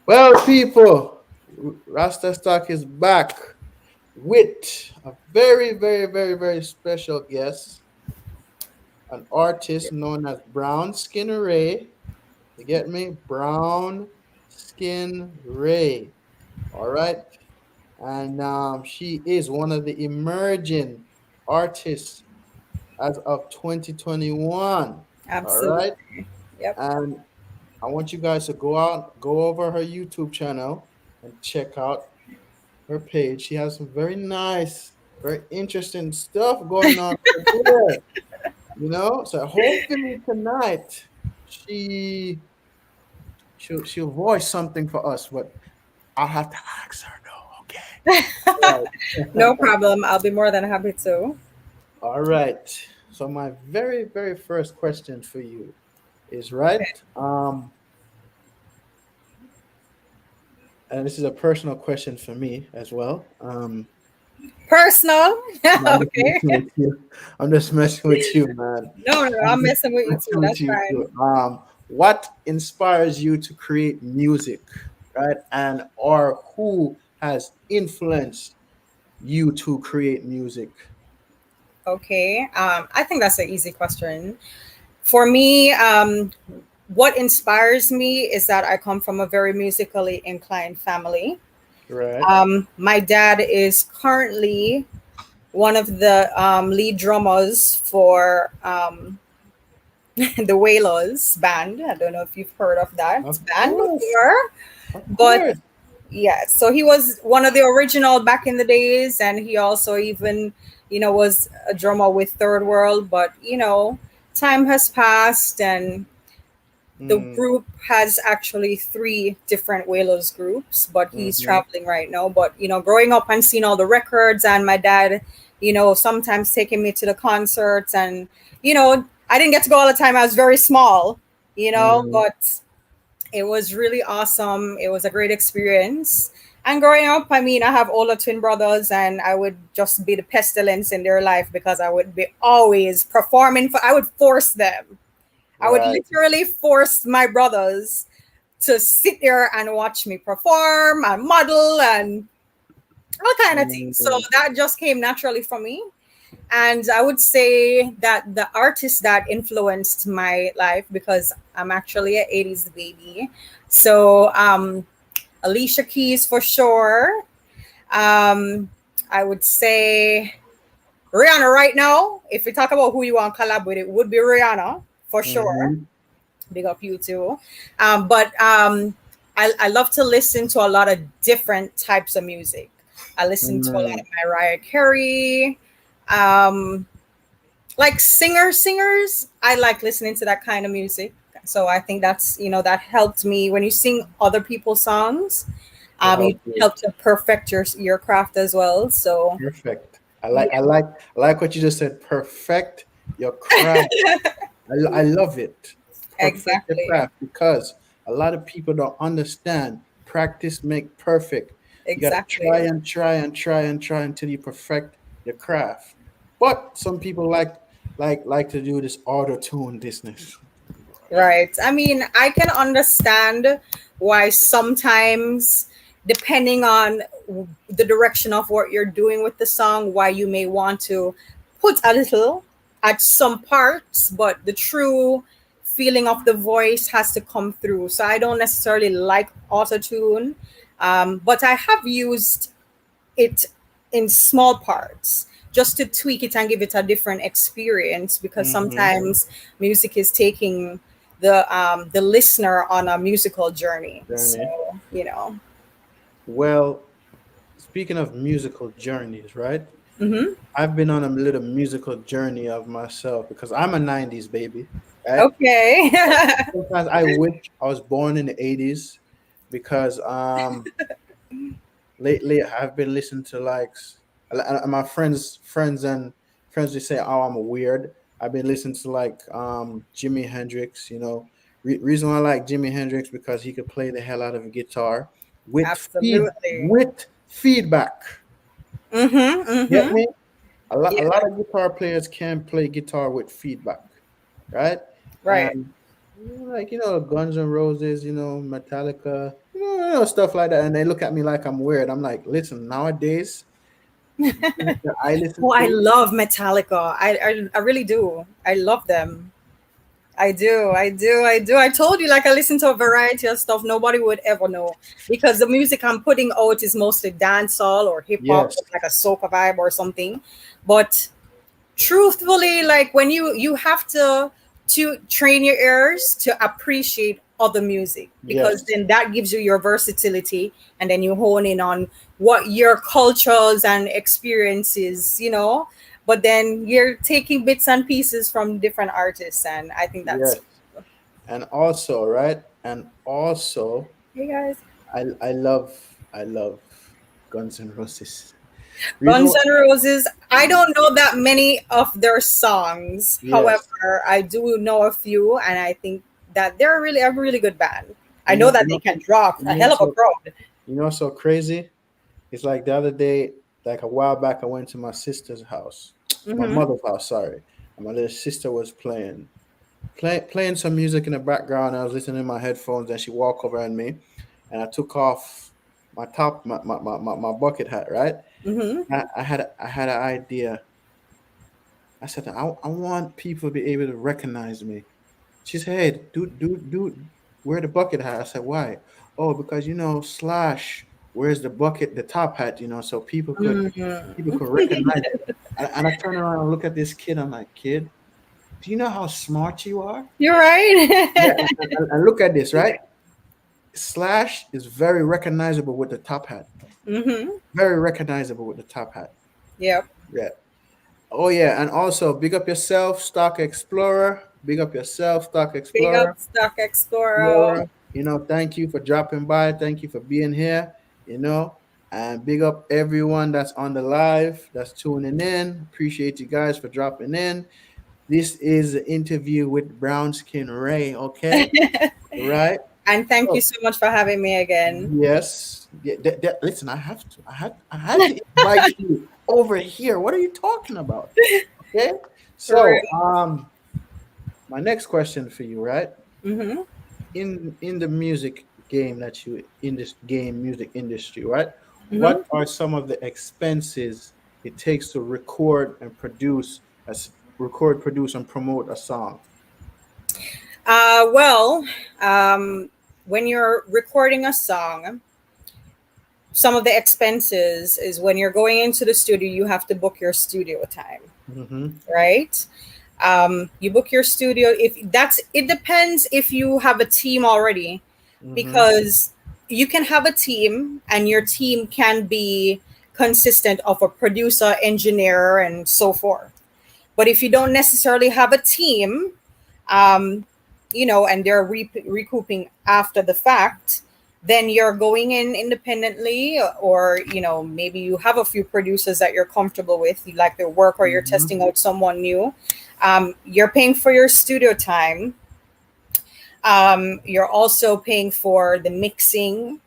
Well, people, Rasta Stock is back with a very, very, very, very special guest, an artist known as Brown Skin Ray. You get me? Brown Skin Ray. All right. And she is one of the emerging artists as of 2021. All right. Absolutely. Yep. And I want you guys to go over her YouTube channel and check out her page. She has some very nice, very interesting stuff going on over there. So hopefully tonight she she'll voice something for us, but I'll have to ask her though. Okay. No problem. I'll be more than happy to. All right. So my very, very first question for you is right. And this is a personal question for me as well. Personal. No, I'm just Okay. messing with you. I'm just messing with you, man. No, no, I'm I'm just messing with you too. messing with That's you fine. too. What inspires you to create music, right? And or who has influenced you to create music? Okay. I think that's an easy question. For me, what inspires me is that I come from a very musically inclined family. Right. My dad is currently one of the lead drummers for the Wailers band. I don't know if you've heard of that Of band course. before, Of but course. yeah, so he was one of the original back in the days, and he also even, was a drummer with Third World. But time has passed, and the Mm, group has actually three different Whalers groups, but he's mm-hmm, traveling right now. But growing up and seeing all the records, and my dad, sometimes taking me to the concerts, and I didn't get to go all the time. I was very small, mm, but it was really awesome. It was a great experience. And growing up, I mean, I have older twin brothers, and I would just be the pestilence in their life because I would be always performing I would force them. I would right. literally force my brothers to sit there and watch me perform and model and all kind of things. So Mm, that just came naturally for me. And I would say that the artist that influenced my life, because I'm actually an 80s baby. So Alicia Keys for sure. Um, I would say Rihanna right now. If we talk about who you want to collab with, it would be Rihanna for sure. mm-hmm, Big up you too. But I love to listen to a lot of different types of music. I listen to a lot mm, of Mariah Carey. Um, like singers, I like listening to that kind of music. So I think that's that helped me when you sing other people's songs. to You help you. help to perfect your craft as well. So Perfect. I yeah, like I like I like what you just said. Perfect your craft. I love it. Perfect your exactly, craft because a lot of people don't understand practice make perfect. You got to try exactly. and try and try and try until you perfect your craft. But some people like to do this auto tune business. Right. I mean, I can understand why sometimes, depending on the direction of what you're doing with the song, why you may want to put a little at some parts, but the true feeling of the voice has to come through. So I don't necessarily like autotune, but I have used it in small parts just to tweak it and give it a different experience, because Hmm. sometimes music is taking the listener on a musical journey. So Journey. you know Well, speaking of musical journeys, right? hmm I've been on a little musical journey of myself because I'm a 90s baby, right? okay. Sometimes I wish I was born in the 80s because lately I've been listening to my friends they say, oh, I'm weird. I've been listening to Jimi Hendrix, reason why I like Jimi Hendrix because he could play the hell out of a guitar Absolutely. with feedback. Get Mm-hmm. me? A Yeah. lot of guitar players can play guitar with feedback, right? Right. And Guns N' Roses, Metallica, stuff like that. And they look at me like I'm weird. I'm like, listen, nowadays, the things that I listen Oh, I to, love Metallica. I really do. I love them. I do, I do, I do. I told you, like, I listen to a variety of stuff nobody would ever know because the music I'm putting out is mostly dancehall or hip hop, yes, like a soca vibe or something. But truthfully, like when you have to train your ears to appreciate other music because yes, then that gives you your versatility and then you hone in on what your cultures and experiences, but then you're taking bits and pieces from different artists, and I think that's yes. And also, right? And also, hey guys. I love Guns N' Roses. Reason Guns why- N' Roses, I don't know that many of their songs. yes. However, I do know a few, and I think that they're really a really good band. I You know know, that you they know, can draw you a know, hell of a so crowd. so crazy. It's like the other day, like a while back, I went to my sister's house, my Hmm. mother's house, sorry, and my little sister was playing some music in the background. I was listening in my headphones, and she walked over at me, and I took off my top, my bucket hat, right? Hmm. I had an idea. I said, I want people to be able to recognize me. She said, hey, wear the bucket hat. I said, why? Oh, because Slash wears the bucket, the top hat, so people could recognize it. And I turn around and look at this kid. I'm like, kid, do you know how smart you are? You're Yeah, right. and look at this, right? Slash is very recognizable with the top hat. Hmm. Very recognizable with the top hat. Yep. Yeah. Oh yeah, and also big up yourself, Stock Explorer. Big up yourself, Stock Big up Explorer. Stock Explorer. Explorer. Thank you for dropping by. Thank you for being here. And big up everyone that's on the live, that's tuning in. Appreciate you guys for dropping in. This is an interview with Brown Skin Ray. Okay, right? And thank you So so much for having me again. yes, yeah, listen, I have to. I had to invite you over here. What are you talking about? Okay. For So, real. my next question for you, right? Hmm. In the music game that you in this game music industry, right? Hmm. What are some of the expenses it takes to record, produce, and promote a song? Well, um, when you're recording a song, some of the expenses is when you're going into the studio, you have to book your studio time, Mm-hmm. right? You book your studio. If that's it depends if you have a team already, Mm-hmm. because you can have a team and your team can be consistent of a producer, engineer, and so forth. But if you don't necessarily have a team, um, and they're recouping after the fact, then you're going in independently, or maybe you have a few producers that you're comfortable with, you like their work, or you're Mm-hmm. testing out someone new. You're paying for your studio time. You're also paying for the mixing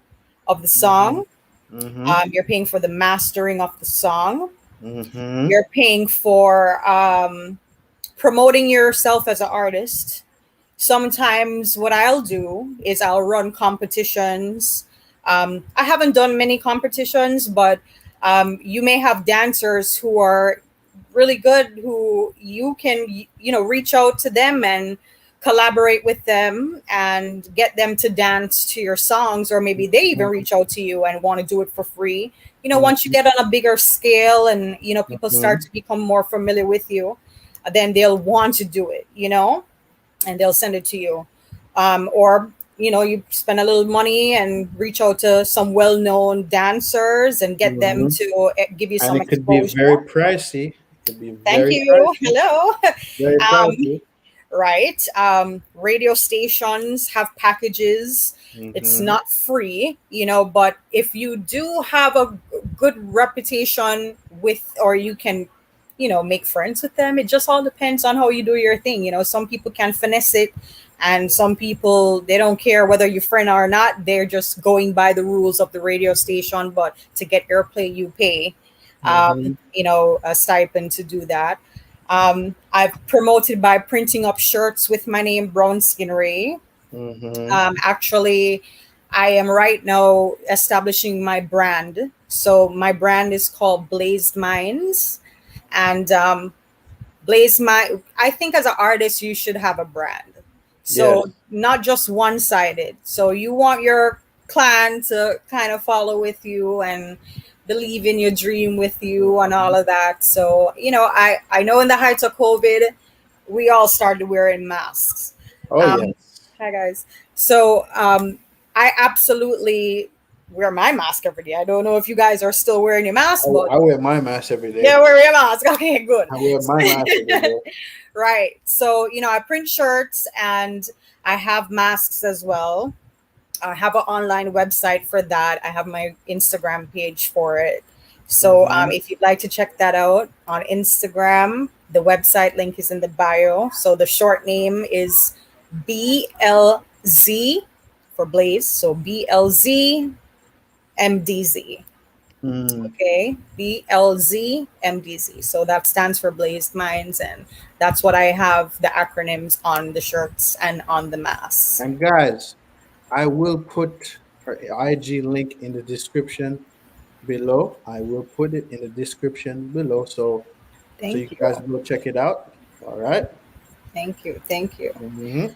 of the Mm-hmm. song. Mm-hmm. You're paying for the mastering of the song. Mm-hmm. You're paying for promoting yourself as an artist. Sometimes what I'll do is I'll run competitions. I haven't done many competitions, but you may have dancers who are really good, who you can reach out to them and collaborate with them and get them to dance to your songs, or maybe they even reach out to you and want to do it for free. Once you Mm-hmm. get on a bigger scale and people start Mm-hmm. to become more familiar with you, then they'll want to do it, and they'll send it to you. Or you spend a little money and reach out to some well-known dancers and get them Mm-hmm. to give you And some it could be exposure. very pricey. It could be Thank very you. pricey. Hello. Very um, pricey. right. Radio stations have packages. It's Mm-hmm. not free, but if you do have a good reputation with, or you can, make friends with them, it just all depends on how you do your thing. Some people can finesse it, and some people, they don't care whether you're friend or not. They're just going by the rules of the radio station, but to get airplay, you pay, Mm-hmm. a stipend to do that. I've promoted by printing up shirts with my name, Brown Skin Ray. Mm-hmm. Actually, I am right now establishing my brand. So my brand is called Blazed Minds, and Blaze my I think as an artist you should have a brand. Yes. So not just one sided. So you want your clan to kind of follow with you and believe in your dream with you and all of that. So, I know in the heights of COVID, we all started wearing masks. Oh Um, yes. Hi guys. So I absolutely wear my mask every day. I don't know if you guys are still wearing your mask, but I wear my mask every day. yeah, wear your mask. Okay, good. I wear my mask every day. Right. So, I print shirts and I have masks as well. I have an online website for that. I have my Instagram page for it. So, Mhm. if you'd like to check that out on Instagram, the website link is in the bio. So, the short name is BLZ for Blaze. So, BLZMDZ. Mm. Okay, BLZMDZ. So that stands for Blazed Minds, and that's what I have the acronyms on the shirts and on the masks. And guys, I will put her IG link in the description below. I will put it in the description below, so you Thank you. guys go check it out. All right. Thank you. Thank you. Mm-hmm.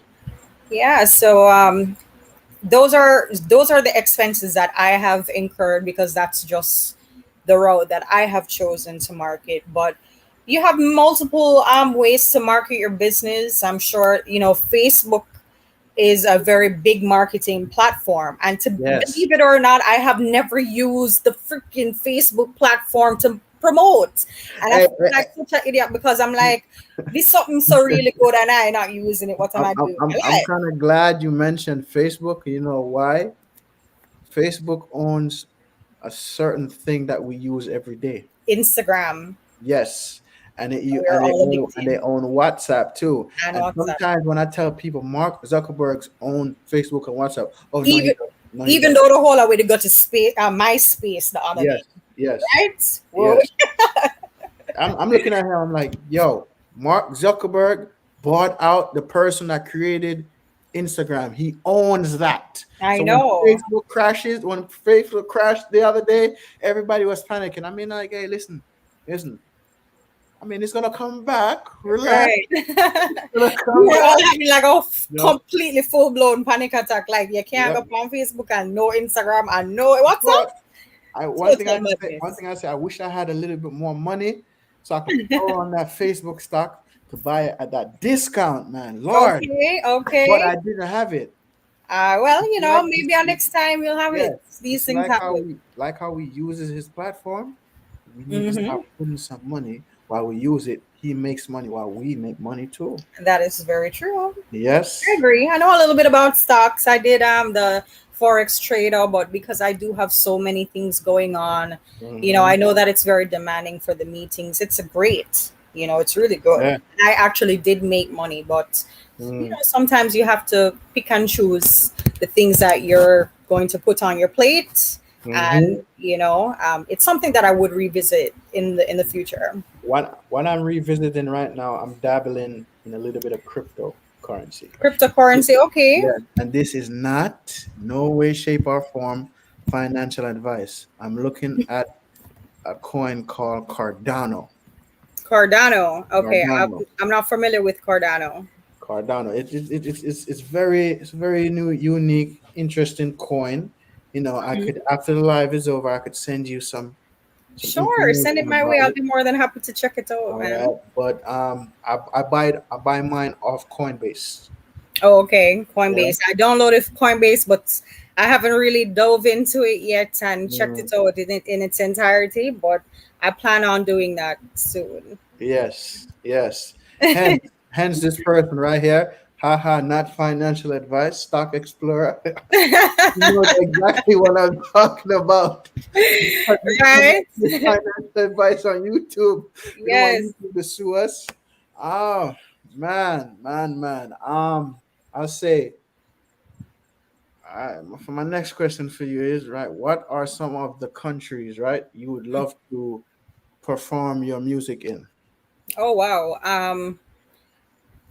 Yeah, so those are the expenses that I have incurred because that's just the road that I have chosen to market. But you have multiple ways to market your business. I'm sure Facebook is a very big marketing platform. And to Yes. believe it or not, I have never used the freaking Facebook platform to promote. And I Hey, feel like such an idiot because I'm like, this something so really good and I not using it. What am I'm I I'm doing? I'm, I I'm like kind of glad you mentioned Facebook. You know why? Facebook owns a certain thing that we use every day. Instagram. Yes, and it, you We're all and they addicted. own WhatsApp too. And And WhatsApp. sometimes when I tell people Mark Zuckerberg's own Facebook and WhatsApp, oh no, he Even doesn't. No, he even doesn't. though the whole way to go to space, MySpace the other day, Yes, yes, right? Whoa. yes. I'm looking at him. I'm like, yo, Mark Zuckerberg bought out the person that created Instagram. He owns that. I So when know. Facebook crashes, when Facebook crashed the other day, everybody was panicking. I mean, like, hey, listen. I mean, it's gonna come back. Relax. Right. It's gonna We come were all back. having like a No, completely full blown panic attack. Like you can't yep. go on Facebook and no Instagram and no WhatsApp. But I Total one madness. thing I say, I wish I had a little bit more money so I could throw on that Facebook stock to buy it at that discount, man. Lord. Okay, But okay. I didn't have it. Well, It's, maybe our next time we'll have yeah, it. These it's things happen. like how we uses his platform. We need to start Hmm. putting some money while we use it. He makes money while we make money too. That is very true. I Yes. agree. I know a little bit about stocks. I did the forex trader, but because I do have so many things going on, Hmm. I know that it's very demanding for the meetings. It's a great, it's really good. Yeah. I actually did make money, but Mm. sometimes you have to pick and choose the things that you're going to put on your plate, Hmm. and it's something that I would revisit in the future. What I'm revisiting right now, I'm dabbling in a little bit of cryptocurrency. Cryptocurrency, okay. Yeah, and this is not no way, shape, or form financial advice. I'm looking at a coin called Cardano. Cardano. Okay, Cardano. I'm not familiar with Cardano. Cardano. It's very new, unique, interesting coin. You know, I Mhm. could after the live is over, I could send you some Sure, send it information my about way. I'll it. be more than happy to check it out, All man. right, but I buy mine off Coinbase. Oh, okay. Yeah. Coinbase. I downloaded Coinbase, but I haven't really dove into it yet and checked Mm, it out in its entirety. But I plan on doing that soon. yes, yes. Hence this person right here. Haha, not financial advice. Stock Explorer. You know exactly what I'm talking about. But we don't Right? give financial advice on YouTube. We don't want Yes. YouTube to sue us. Oh man. I'll say for my next question for you is right. What are some of the countries right you would love to perform your music in? Oh wow.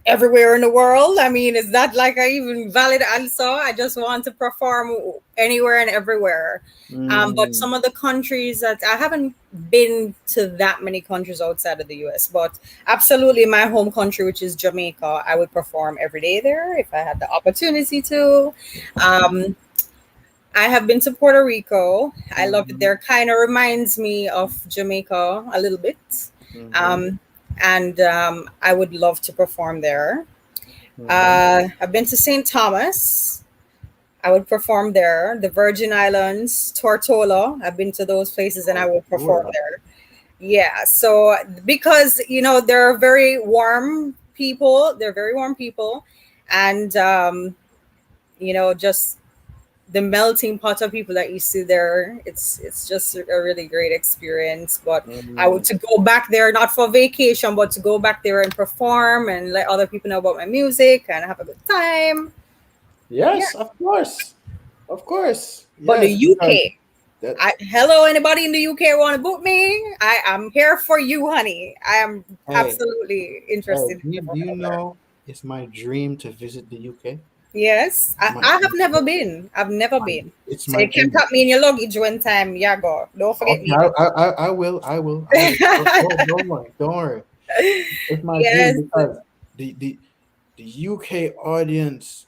everywhere in the world. I mean, is that like a even valid answer? I just want to perform anywhere and everywhere. But Mm, some of the countries that I haven't been to that many countries outside of the US, but absolutely my home country, which is Jamaica, I would perform every day there if I had the opportunity to. Um, I have been to Puerto Rico. I love it mhm, there. Kind of reminds me of Jamaica a little bit. mhm, Um, and I would love to perform there. mhm. I've been to St. Thomas. I would perform there. The Virgin Islands, Tortola. I've been to those places and I Oh, would perform cool. there. Yeah. So because they're very warm people. They're very warm people, and just the melting pot of people that you see there. It's just a really great experience. But I would Mm. to go back there not for vacation, but to go back there and perform and let other people know about my music and have a good time. Yeah. Yes, of course. Of course. But the Yes, because UK, that hello, anybody in the UK want to book me? I am here for you, honey. I am hey, absolutely hey, interested in do performing you over there. know it's my dream to visit the UK? Yes, My, I have never been. I've never my been. it's So my you can dream. put me in your luggage one time. Yeah, go. Don't forget Okay, me I will, I will. Don't worry, don't worry. It's my dream Yes, because the UK audience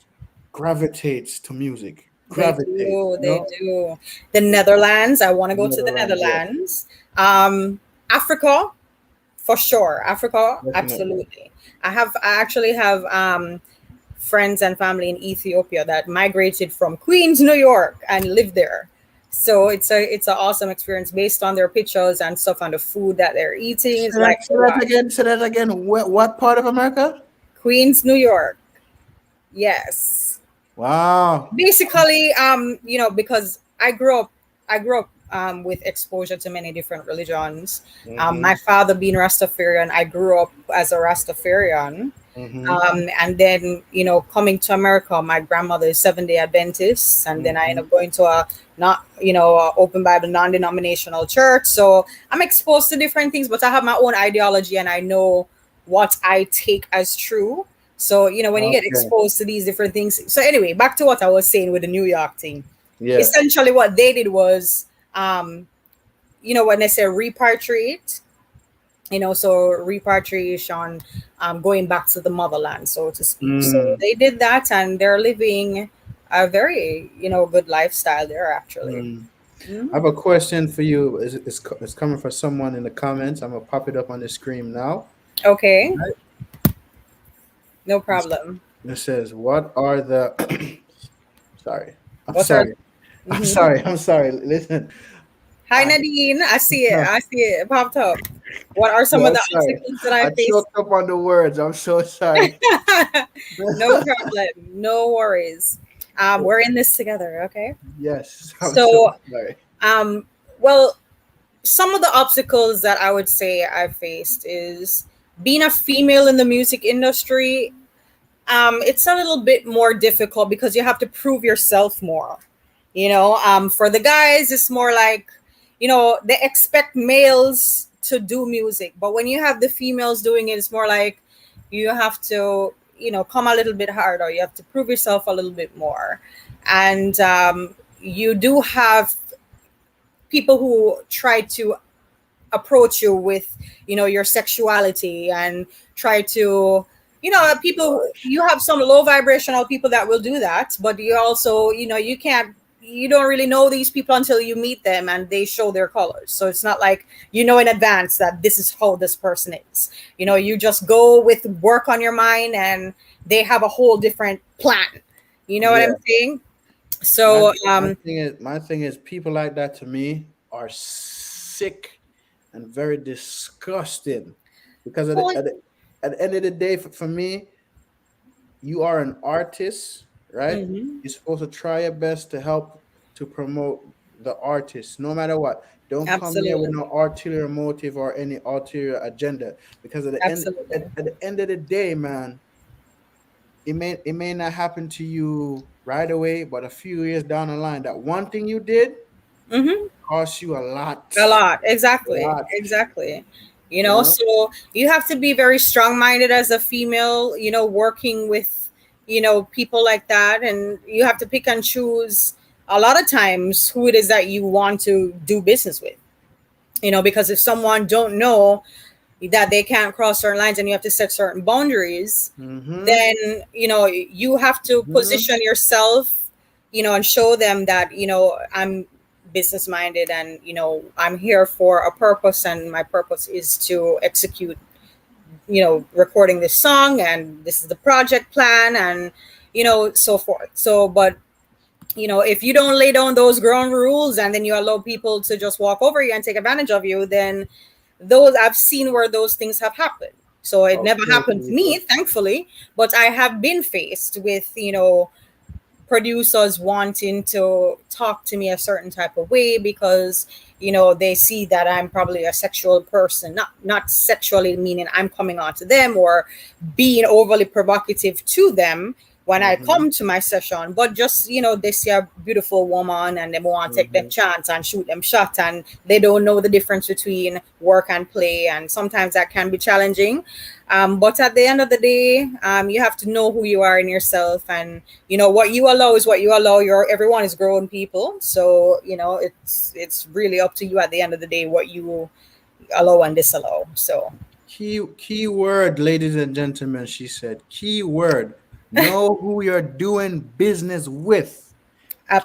gravitates to music. they Gravitates, do. you They know? do. The Netherlands. I want to go to the Netherlands, yes, Netherlands. Africa, for sure. Africa, definitely. absolutely. I actually have friends and family in Ethiopia that migrated from Queens, New York, and live there. So it's an awesome experience based on their pictures and stuff and the food that they're eating. It's like, Say oh that wow, again. Say that again. What part of America? Queens, New York. Yes. Wow. Basically, because I grew up with exposure to many different religions. Mm-hmm. My father being Rastafarian, I grew up as a Rastafarian. Mm-hmm. And then coming to America, my grandmother is 7 Day Adventist, and then I end Mm-hmm. up going to a not a open Bible non-denominational church. So I'm exposed to different things, but I have my own ideology and I know what I take as true. So when you get Okay. exposed to these different things. So anyway, back to what I was saying with the New York thing. Yes. Essentially, what they did was, when they say repatriate, so repatriation, going back to the motherland, so to speak. So Mm. they did that and they're living a very good lifestyle there actually. Mm. I Mhm. have a question for you. It's coming from someone in the comments. I'm gonna pop it up on the screen now. Okay, Right? no This- problem. It says, "What are the?" Sorry, I'm What are sorry. I'm mhm. sorry. I'm sorry. Listen, Hi I Nadine, I see it. I see it. It popped up. What are some yeah, of the sorry. obstacles that I I face? choked up on the words. I'm so sorry. No problem. No worries. We're in this together, okay? Yes, I'm so So, sorry. um, well, some of the obstacles that I would say I've faced is being a female in the music industry. It's a little bit more difficult because you have to prove yourself more. For the guys, it's more like, they expect males to do music, but when you have the females doing it, it's more like you have to, come a little bit harder. You have to prove yourself a little bit more. And you do have people who try to approach you with your sexuality and try to people. You have some low vibrational people that will do that, but you also you don't really know these people until you meet them and they show their colors. So it's not like in advance that this is how this person is. You just go with work on your mind and they have a whole different plan. You know what I'm Yeah. saying? My So my thing is people like that to me are sick and very disgusting because well, at the end of the day for me you are an artist, right? mhm, You're supposed to try your best to help to promote the artist no matter what. Don't come here with absolutely, no ulterior motive or any ulterior agenda because absolutely. at the end of the day, man, it may not happen to you right away, but a few years down the line, that one thing you did Hmm. cost you a lot. A lot, A exactly, lot. exactly. you You know. know. So you have to be very strong minded as a female, you know, working with, you know, people like that, and you have to pick and choose a lot of times who it is that you want to do business with, you know, because if someone don't know that they can't cross certain lines and you have to set certain boundaries, Mm-hmm. then you know you have to Mm-hmm. position yourself, you know, and show them that, you know, I'm business minded, and you know I'm here for a purpose, and my purpose is to execute, you know, recording this song, and this is the project plan, and you know, so forth. So but you know, if you don't lay down those ground rules and then you allow people to just walk over you and take advantage of you, then those, I've seen where those things have happened. So it never Okay, happened to me, Eva. thankfully, but I have been faced with, you know, producers wanting to talk to me a certain type of way because, you know, they see that I'm probably a sexual person, not sexually meaning I'm coming on to them or being overly provocative to them when I Mm-hmm. come to my session, but just, you know, they see a beautiful woman and they want to take them Mm-hmm. chance and shoot them shot, and they don't know the difference between work and play, and sometimes that can be challenging. But at the end of the day, you have to know who you are in yourself, and you know what you allow is what you allow. Your everyone is grown people, so you know it's really up to you at the end of the day what you allow and disallow. So Key word, ladies and gentlemen. She said, key word. Know who you're doing business with.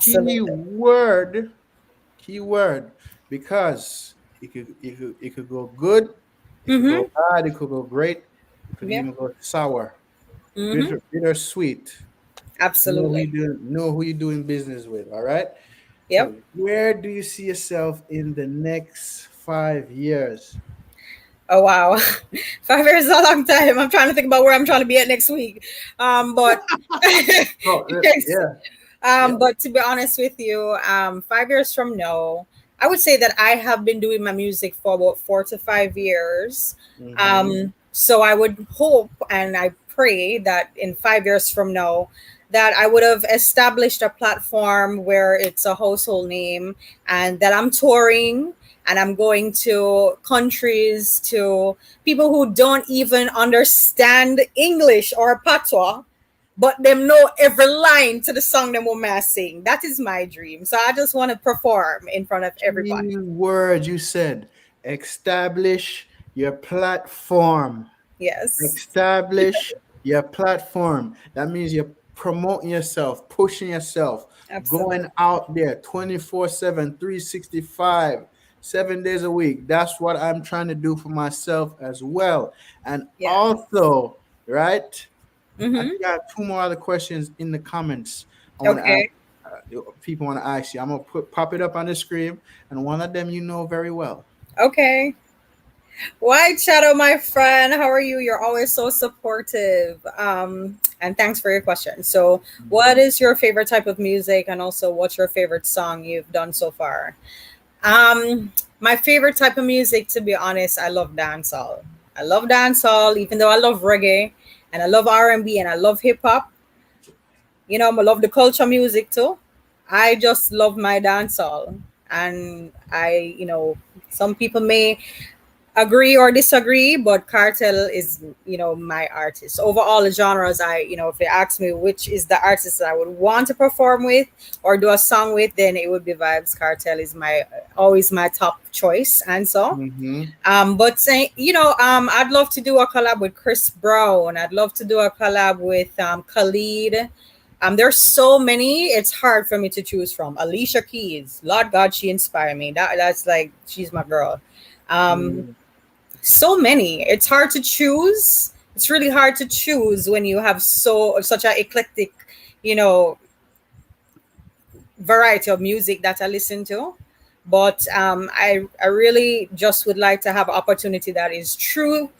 Key absolutely. word. Key word. Because it could go good. It could Mm-hmm. go bad. It could go great. It could Yep. even go sour. Mm-hmm. Bitter sweet. Absolutely. Know who you're doing business with. All right. Yep. So where do you see yourself in the next 5 years? Oh wow, 5 years is a long time. I'm trying to think about where I'm trying to be at next week. But Oh, yes. yeah, yeah. But to be honest with you, 5 years from now, I would say that I have been doing my music for about 4 to 5 years. Mm-hmm. So I would hope and I pray that in 5 years from now, that I would have established a platform where it's a household name, and that I'm touring and I'm going to countries, to people who don't even understand English or patois, but them know every line to the song them will sing. That is my dream. So I just want to perform in front of everybody. Key word you said. Establish your platform. Yes, Establish your platform. That means you're promoting yourself, pushing yourself, absolutely. going out there 24/7, 365, 7 days a week. That's what I'm trying to do for myself as well. And Yes. also, right? I Mm-hmm. think I have two more other questions in the comments. I want to ask. Okay. People want to ask you. I'm gonna pop it up on the screen, and one of them you know very well. Okay. White Shadow, my friend, how are you? You're always so supportive. And thanks for your question. So, what Mhm. is your favorite type of music, and also what's your favorite song you've done so far? My favorite type of music, to be honest, I love dancehall. I love dancehall, even though I love reggae, and I love R&B, and I love hip hop. You know, I love the culture music too. I just love my dancehall, and you know, some people may agree or disagree, but Cartel is, you know, my artist. Over all the genres, you know, if they ask me which is the artist that I would want to perform with or do a song with, then it would be Vibes. Cartel is my always my top choice, and so. Mhm. But say, you know, I'd love to do a collab with Chris Brown. I'd love to do a collab with Khalid. There's so many. It's hard for me to choose from. Alicia Keys, Lord God, she inspired me. That's like she's my girl. Um, Mhm. so many. It's hard to choose. It's really hard to choose when you have such a eclectic, you know, variety of music that I listen to. But I really just would like to have opportunity that is true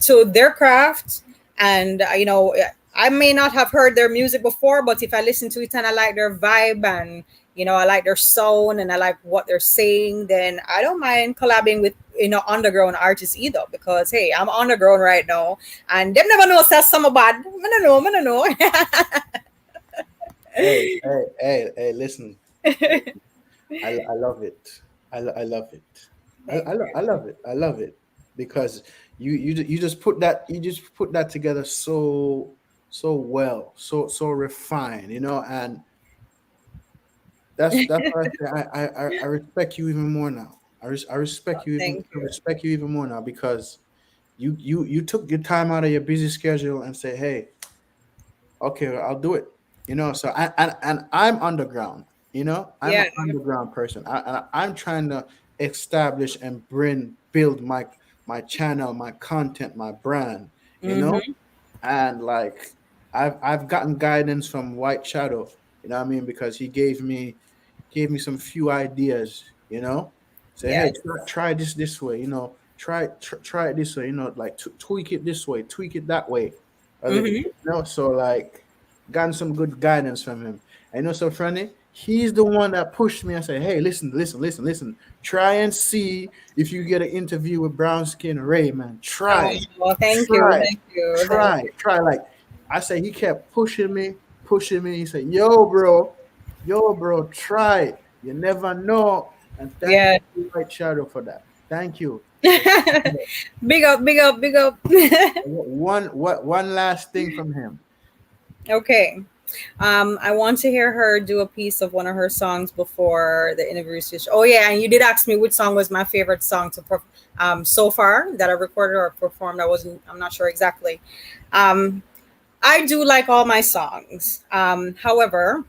to their craft, and you know, I may not have heard their music before, but if I listen to it and I like their vibe, and you know, I like their sound and I like what they're saying, then I don't mind collabing with, you know, underground artists either, because hey, I'm underground right now, and them never know say some bad. I don't know. Hey, listen. I love it. I love it. Thank I you. love it. I love it because you just put that together so well, so refined, and that's what I say. I respect you even more now. I respect you even Thank I you. respect you even more now because you took your time out of your busy schedule and say, hey, okay, I'll do it. So and I'm underground. I'm Yeah. an underground person. I'm trying to establish and build my channel, my content, my brand. You know, Mm-hmm. and like I've gotten guidance from White Shadow. You know what I mean? Because he gave me some few ideas. Say, hey, Yes. try this way. Try it this way. Like tweak it this way, tweak it that way. Mm-hmm. So like, gotten some good guidance from him. And so funny, he's the one that pushed me and said, hey, listen, listen, listen, listen. Try and see if you get an interview with Brown Skin Ray, man. Oh, well, thank you. Try, Thank you. Thank you. try. Like I say, he kept pushing me. He said, yo, bro, try it. You never know. And thank Yeah. you, White Shadow, for that. Thank you. Big up, big up, big up. One last thing from him. Okay. I want to hear her do a piece of one of her songs before the interview switch. Oh yeah, and you did ask me which song was my favorite song to so far that I recorded or performed. I'm not sure exactly. Um, I do like all my songs. However,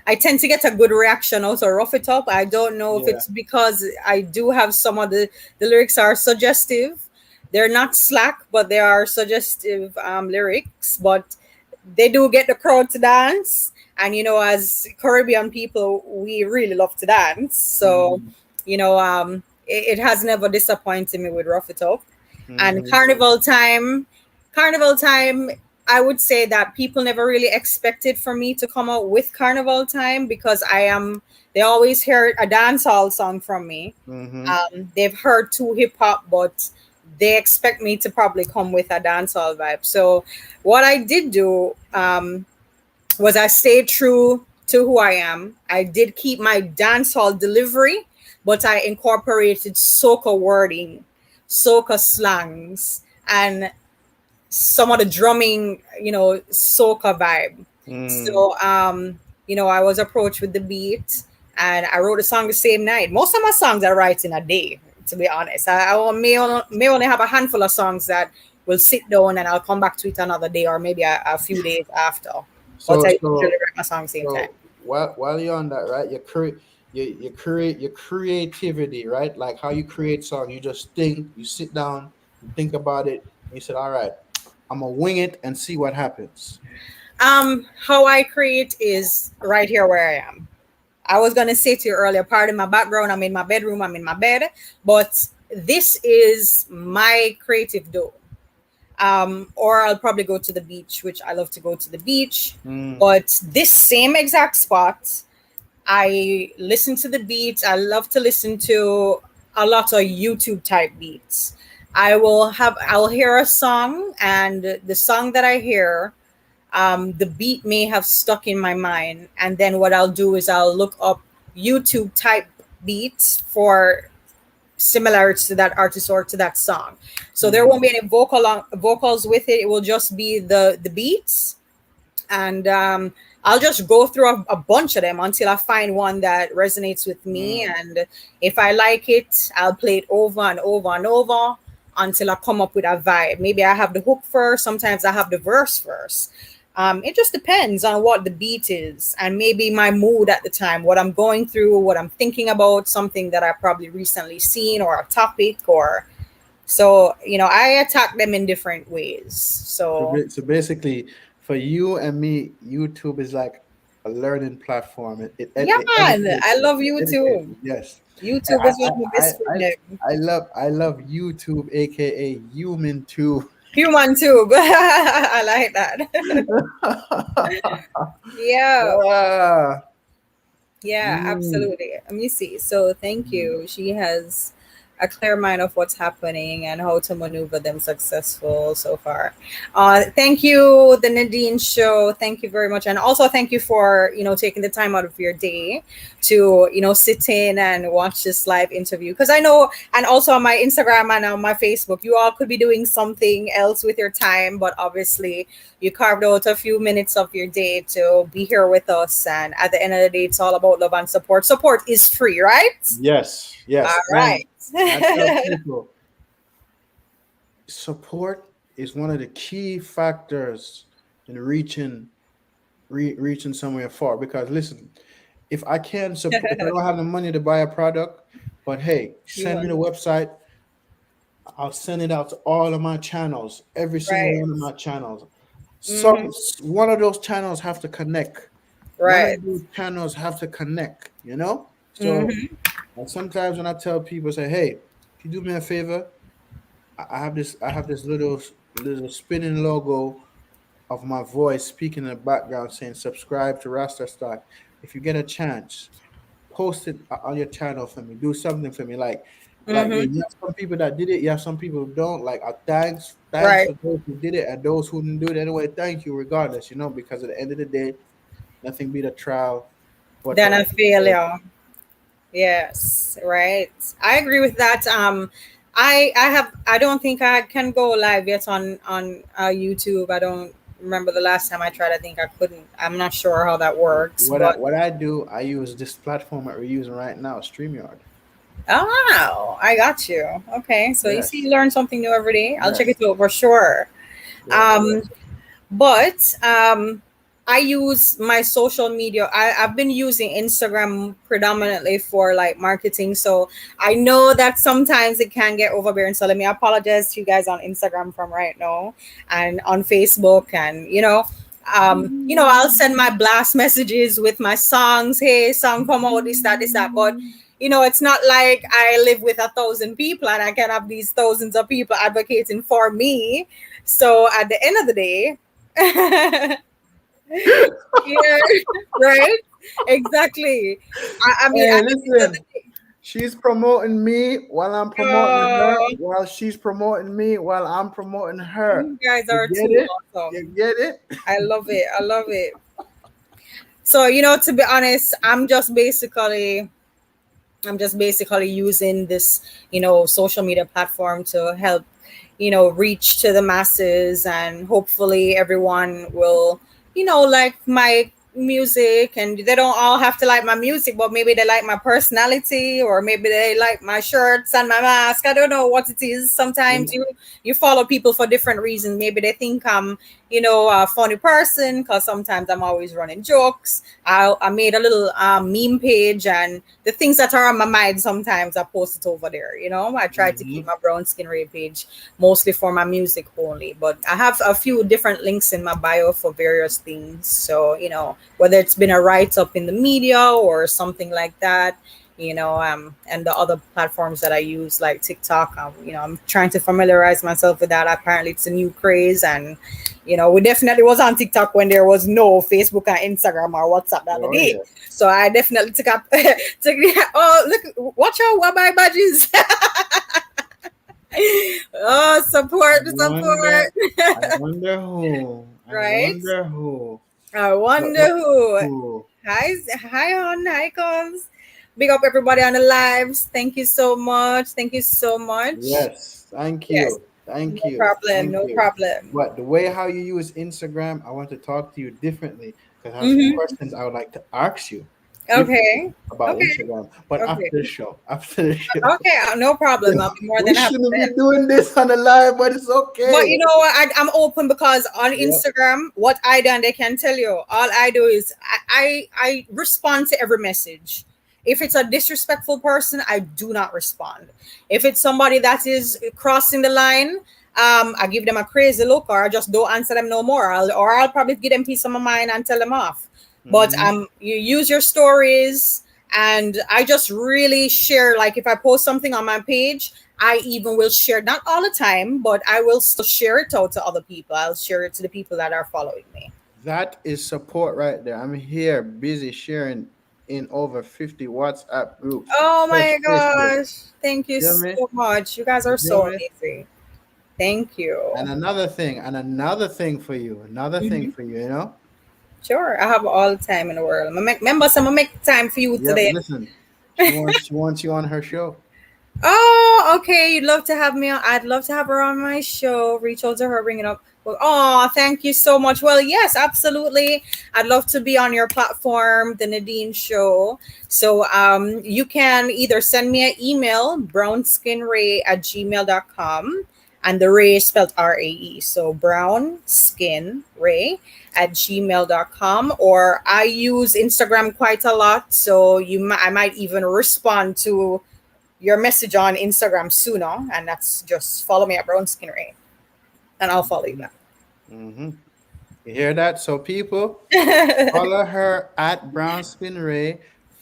I tend to get a good reaction out of Rough It Up. I don't know if Yeah. it's because I do have some of the lyrics are suggestive. They're not slack, but they are suggestive lyrics. But they do get the crowd to dance. And as Caribbean people, we really love to dance. So, Mm-hmm. it has never disappointed me with Rough It Up. And Mm-hmm. Carnival Time, I would say that people never really expected for me to come out with Carnival Time because they always hear a dancehall song from me. Mm-hmm. They've heard two hip hop, but they expect me to probably come with a dancehall vibe. So what I did do was I stayed true to who I am. I did keep my dancehall delivery, but I incorporated soca wording, soca slangs, and some of the drumming, soca vibe. Mm. So, I was approached with the beat and I wrote a song the same night. Most of my songs I write in a day, to be honest. I may only have a handful of songs that will sit down and I'll come back to it another day or maybe a few days after. But So I usually so write my song same time. so while you're on that, right? You create your creativity, right? Like how you create song. You just think, you sit down, you think about it, and you said, all right, I'm gonna wing it and see what happens. How I create is right here where I am. I was gonna say to you earlier, part of my background, I'm in my bedroom, I'm in my bed, but this is my creative door. Or I'll probably go to the beach, which I love to go to the beach. Mm. But this same exact spot, I listen to the beats. I love to listen to a lot of YouTube type beats. I'll hear a song, and the song that I hear, the beat may have stuck in my mind. And then what I'll do is I'll look up YouTube type beats for similarities to that artist or to that song. So there Mm. won't be any vocals with it. It will just be the beats, and I'll just go through a bunch of them until I find one that resonates with me. Mm. And if I like it, I'll play it over and over and over until I come up with a vibe. Maybe I have the hook first. Sometimes I have the verse first. It just depends on what the beat is and maybe my mood at the time, what I'm going through, what I'm thinking about, something that I probably recently seen or a topic or so, I attack them in different ways. So So basically, for you and me, YouTube is like a learning platform. yeah, It man, educates I you. love It educates YouTube. you. Yes. YouTube I is one of my I best I friend. I love YouTube, aka human too. Human too. I like that. Yeah. Ah. Yeah, Mm. absolutely. Let me see. So thank Mm. you. She has. a clear mind of what's happening and how to maneuver them successful so far. Thank you, the Nadine Show. Thank you very much, and also thank you for taking the time out of your day to sit in and watch this live interview. Because I know, and also on my Instagram and on my Facebook, you all could be doing something else with your time, but obviously you carved out a few minutes of your day to be here with us. And at the end of the day, it's all about love and support. Support is free, right? Yes, All yes. right. And I tell people, support is one of the key factors in reaching somewhere far. Because listen, if I can support, if I don't have the money to buy a product, but hey, You send me want the website. I'll send it out to all of my channels, every single right. one of my channels. Mm-hmm. One of those channels have to connect. One of Right. those channels have to connect. So Mm-hmm. sometimes when I tell people, say, "Hey, can you do me a favor? I have this little spinning logo of my voice speaking in the background saying subscribe to Rasta Stock. If you get a chance, post it on your channel for me. Do something for me. Like Mm-hmm. you have some people that did it, you have some people who don't. Like thanks Right. for those who did it and those who didn't do it anyway. Thank you regardless, because at the end of the day, nothing beat a trial but Then to a failure. Yes. Right. I agree with that. I don't think I can go live yet on YouTube. I don't remember the last time I tried. I think I couldn't. I'm not sure how that works, but what I do, I use this platform that we're using right now, StreamYard. oh, I got you. Okay. So you see, Yes, you learn something new every day. I'll check it yes, out for sure. yes, Um, yes. but I use my social media. I've been using Instagram predominantly for like marketing, so I know that sometimes it can get overbearing, so let me apologize to you guys on Instagram from right now and on Facebook. And I'll send my blast messages with my songs. Hey, song come out, this that, but it's not like I live with 1,000 people and I can have these thousands of people advocating for me. So at the end of the day, yeah, right? Exactly. I mean, Hey, at the end of listen. the day, She's promoting me while I'm promoting her, oh, while she's promoting me while I'm promoting her. you guys You are get too it? You awesome. get it? I love it. I love it. So, to be honest, I'm just basically using this, social media platform to help, reach to the masses, and hopefully everyone will, like my music, and they don't all have to like my music, but maybe they like my personality, or maybe they like my shirts and my mask. I don't know what it is. Sometimes You you follow people for different reasons. Maybe they think I'm, a funny person because sometimes I'm always running jokes. I made a little meme page, and the things that are on my mind sometimes I post it over there. I try to keep Mhm. my Brown Skin Ray page mostly for my music only, but I have a few different links in my bio for various things. So whether it's been a write up in the media or something like that. And the other platforms that I use like TikTok, I'm trying to familiarize myself with that. Apparently it's a new craze, and we definitely was on TikTok when there was no Facebook and Instagram or WhatsApp the other Oh day. yeah. So I definitely took up oh, look, watch out what my badges. Oh, I support, wonder. I support. wonder who. I Right? wonder who. I wonder But who. who? Hi on, hi comes. Big up everybody on the lives. Thank you so much. Thank you so much. Yes. Thank Yes. you. Thank No you. problem. Thank No you. problem. But the way how you use Instagram, I want to talk to you differently because I have some Mm-hmm. questions I would like to ask you differently Okay. about Okay. Instagram. But Okay. after the show, after the show. Okay. No problem. I'll be more We than happy shouldn't be to. doing this on the live, but it's But you okay. know what? I'm open because on Yep. Instagram, what I do, and they can tell you, all I do is I respond to every message. If it's a disrespectful person, I do not respond. If it's somebody that is crossing the line, I give them a crazy look, or I just don't answer them no more. I'll probably give them peace of my mind and tell them off. But Hmm. you use your stories, and I just really share. Like if I post something on my page, I even will share, not all the time, but I will still share it out to other people. I'll share it to the people that are following me. That is support right there. I'm here busy sharing. in over 50 WhatsApp groups. Oh Touch my Facebook. gosh. Thank you You feel me? so much. You guys You are feel so me? amazing. Thank you. And another thing for you, Mhm. you know? Sure, I have all the time in the world. Remember, so I'm gonna make time for you Yep, today. listen. She wants you on her show. Oh, okay. You'd love to have me on. I'd love to have her on my show. Reach out to her, bring it up. Well, oh, thank you so much. Well, yes, absolutely. I'd love to be on your platform, the Nadine Show. So you can either send me an email, brownskinrae@gmail.com. And the Ray is spelled RAE. So brownskinrae@gmail.com. Or I use Instagram quite a lot. So I might even respond to your message on Instagram sooner, and that's just follow me at Brown Skin Ray, and I'll follow you Mm-hmm. You hear that? So people, back. follow her at Brown Skin Ray.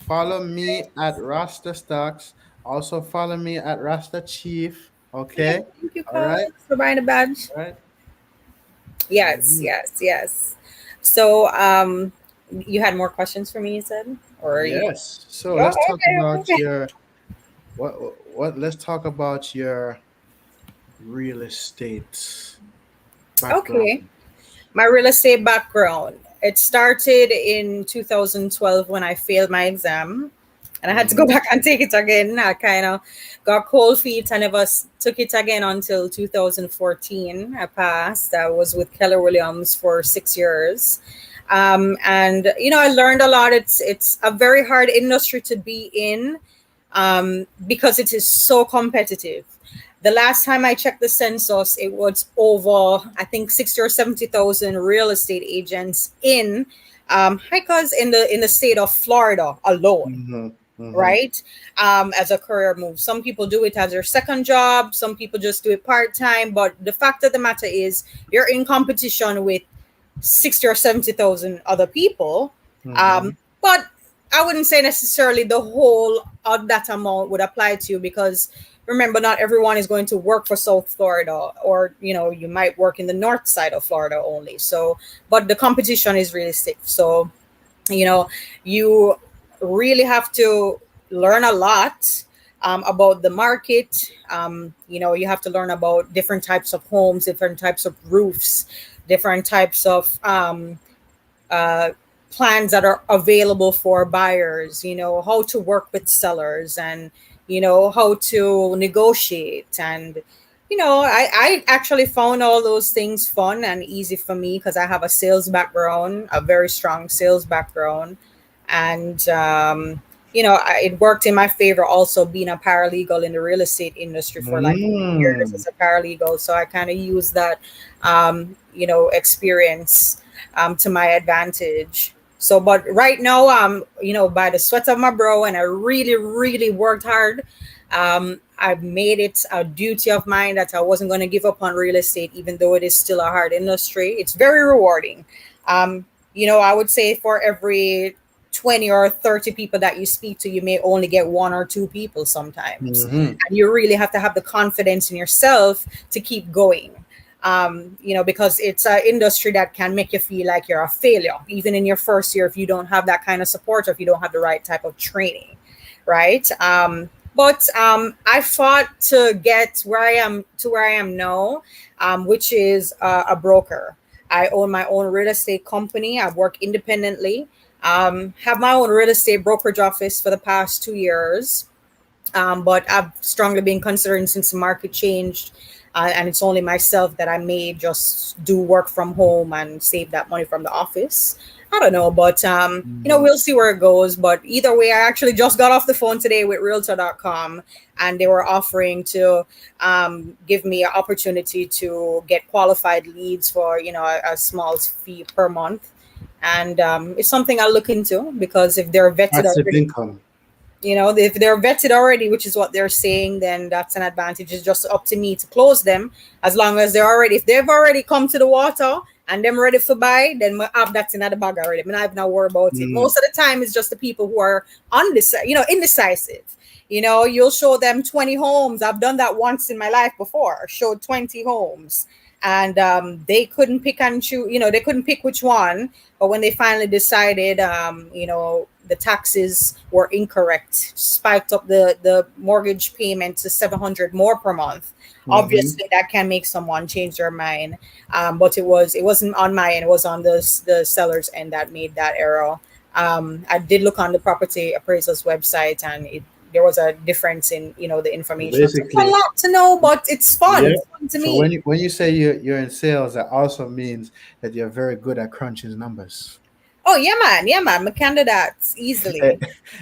Follow me at Rasta Stocks. Also follow me at Rasta Chief. Yeah, Okay. thank you, All right. Carlos, for buying a badge. All right. Yes, Mhm. yes, yes. So, you had more questions for me, you said, or are you? Yes. So Oh, let's talk okay, about okay, your what what let's talk about your real estate okay. background. My real estate background. It started in 2012 when I failed my exam, and I had to go Mm-hmm. back and take it again. I kind of got cold feet. I never took it again until 2014. I passed. I was with Keller Williams for 6 years. And I learned a lot. It's a very hard industry to be in, because it is so competitive. The last time I checked the census, it was over, I think, 60 or 70,000 real estate agents in, hikers in the state of Florida alone, Mm-hmm. Mm-hmm. right? As a career move. Some people do it as their second job. Some people just do it part time. But the fact of the matter is, you're in competition with 60 or 70,000 other people. Mm-hmm. But I wouldn't say necessarily the whole of that amount would apply to you, because remember, not everyone is going to work for South Florida, or you might work in the north side of Florida only. So, but the competition is really stiff. So, you know, you really have to learn a lot about the market. You have to learn about different types of homes, different types of roofs, different types of uh, plans that are available for buyers, how to work with sellers, and how to negotiate. And I actually found all those things fun and easy for me, because I have a sales background, a very strong sales background. And it worked in my favor also, being a paralegal in the real estate industry for like 8 years Mm. as a paralegal. So I kind of use that experience to my advantage. So, but right now, by the sweat of my brow, and I really, really worked hard. I've made it a duty of mine that I wasn't going to give up on real estate, even though it is still a hard industry. It's very rewarding. I would say for every 20 or 30 people that you speak to, you may only get one or two people sometimes. Mm-hmm. And you really have to have the confidence in yourself to keep going. Because it's an industry that can make you feel like you're a failure, even in your first year, if you don't have that kind of support, or if you don't have the right type of training, right? But I fought to get where I am now, which is a broker. I own my own real estate company. I work independently. Have my own real estate brokerage office for the past 2 years. But I've strongly been considering, since the market changed, and it's only myself, that I may just do work from home and save that money from the office. I don't know, but Mm-hmm. we'll see where it goes. But either way, I actually just got off the phone today with Realtor.com, and they were offering to give me an opportunity to get qualified leads for a small fee per month, and it's something I'll look into, because if they're vetted Passive already, income. if they're vetted already, which is what they're saying, then that's an advantage. It's just up to me to close them. As long as if they've already come to the water and them ready for buy, then my have that's another bag already. I mean, I have no worry about it. Mm. Most of the time, it's just the people who are indecisive. You'll show them 20 homes. I've done that once in my life before. Showed 20 homes, and they couldn't pick and choose. They couldn't pick which one. But when they finally decided, the taxes were incorrect, spiked up the mortgage payment to 700 more per month. Mm-hmm. Obviously, that can make someone change their mind. But it wasn't on my end; it was on the seller's end that made that error. I did look on the property appraiser's website, and there was a difference in the information. So it's a Basically, lot to know, but it's fun. yeah. It's fun to So when me. you say you're in sales, that also means that you're very good at crunching numbers. Oh yeah, man. Yeah, man. My candidates Eh, easily.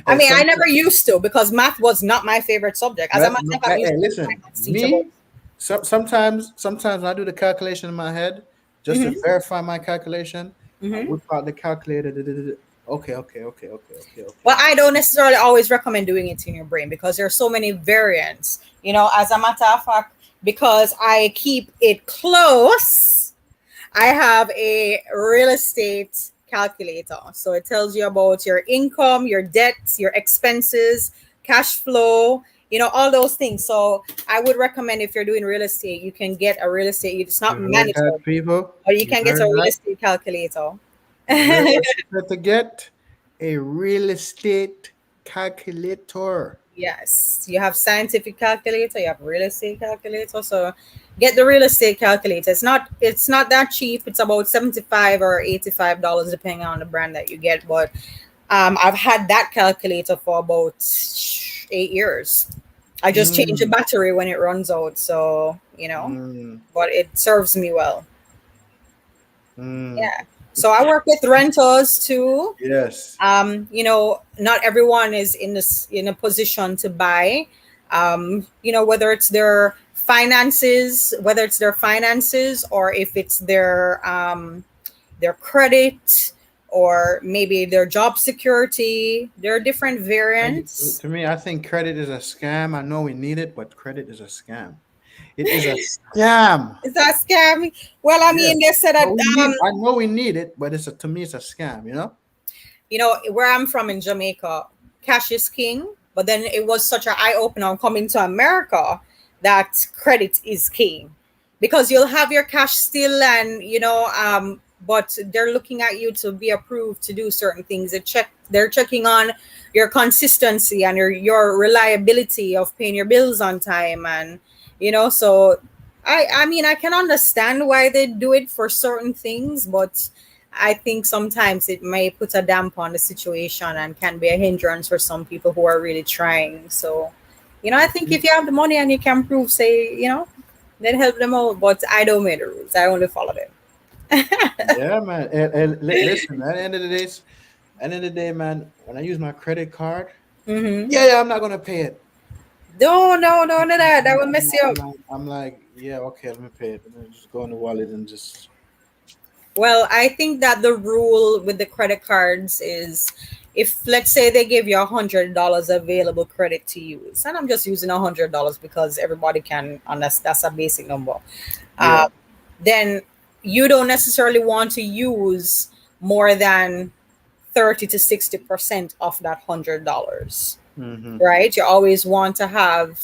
I and mean, I some, never used to because math was not my favorite subject. As a matter of fact, I used to be a listen, finance teacher. But me, sometimes I do the calculation in my head just to hmm verify my calculation. I hmm whip out the calculator. Okay, okay. well, I don't necessarily always recommend doing it in your brain because there are so many variants. As a matter of fact, because I keep it close, I have a real estate calculator. So it tells you about your income, your debts, your expenses, cash flow, all those things. So I would recommend if you're doing real estate, you can get a real estate. It's not You heard that, mandatory, people? but you You can get a heard real that? estate calculator. You heard what she said to get a real estate calculator. Yes, you have scientific calculator, you have real estate calculator. So get the real estate calculator. It's not that cheap. It's about $75 or $85 depending on the brand that you get. But I've had that calculator for about 8 years. I just change the Mm, battery when it runs out. So, mm, but it serves me well. mm. Yeah. So I work with renters too. Yes. Not everyone is in a position to buy. Whether it's their finances or if it's their credit or maybe their job security. There are different variants. To me, I think credit is a scam. I know we need it, but credit is a scam. It is a scam. Is that scam? Well, I Yes. mean, they said But that we need. I know we need it, but to me, it's a scam. You know. where I'm from in Jamaica, cash is king. But then it was such an eye opener on coming to America that credit is king, because you'll have your cash still, and but they're looking at you to be approved to do certain things. They're checking on your consistency and your reliability of paying your bills on time, and so I mean, I can understand why they do it for certain things, but I think sometimes it may put a damp on the situation and can be a hindrance for some people who are really trying. So, I think if you have the money and you can prove, say, then help them out. But I don't make the rules. I only follow them. Yeah, man. Listen. At the end of the day, man. When I use my credit card, Mm-hmm. yeah, I'm not gonna pay it. No, no, no, no, I'm, that I'm, will I'm, mess you up. I'm like, yeah, okay, let me pay it. Let me just go in the wallet and just. Well, I think that the rule with the credit cards is, if let's say they give you $100 available credit to use, and I'm just using $100 because everybody can, and that's a basic number. Yeah. Uh, then you don't necessarily want to use more than 30 to 60% of that $100, Mm-hmm. right? You always want to have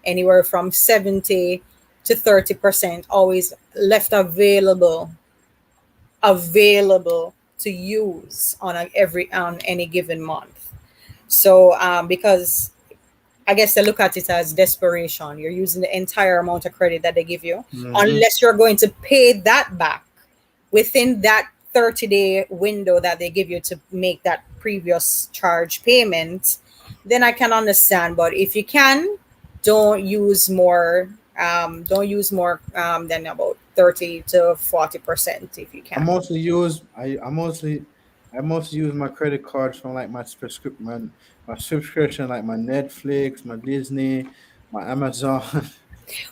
anywhere from 70 to 30% always left available to use on any given month. So because I guess they look at it as desperation. You're using the entire amount of credit that they give you, Mm-hmm. unless you're going to pay that back within that 30-day window that they give you to make that previous charge payment. Then I can understand. But if you can, don't use more. Than about 30 to 40% if you I can. mostly use I mostly use my credit cards from like my subscription, like my Netflix, my Disney, my Amazon.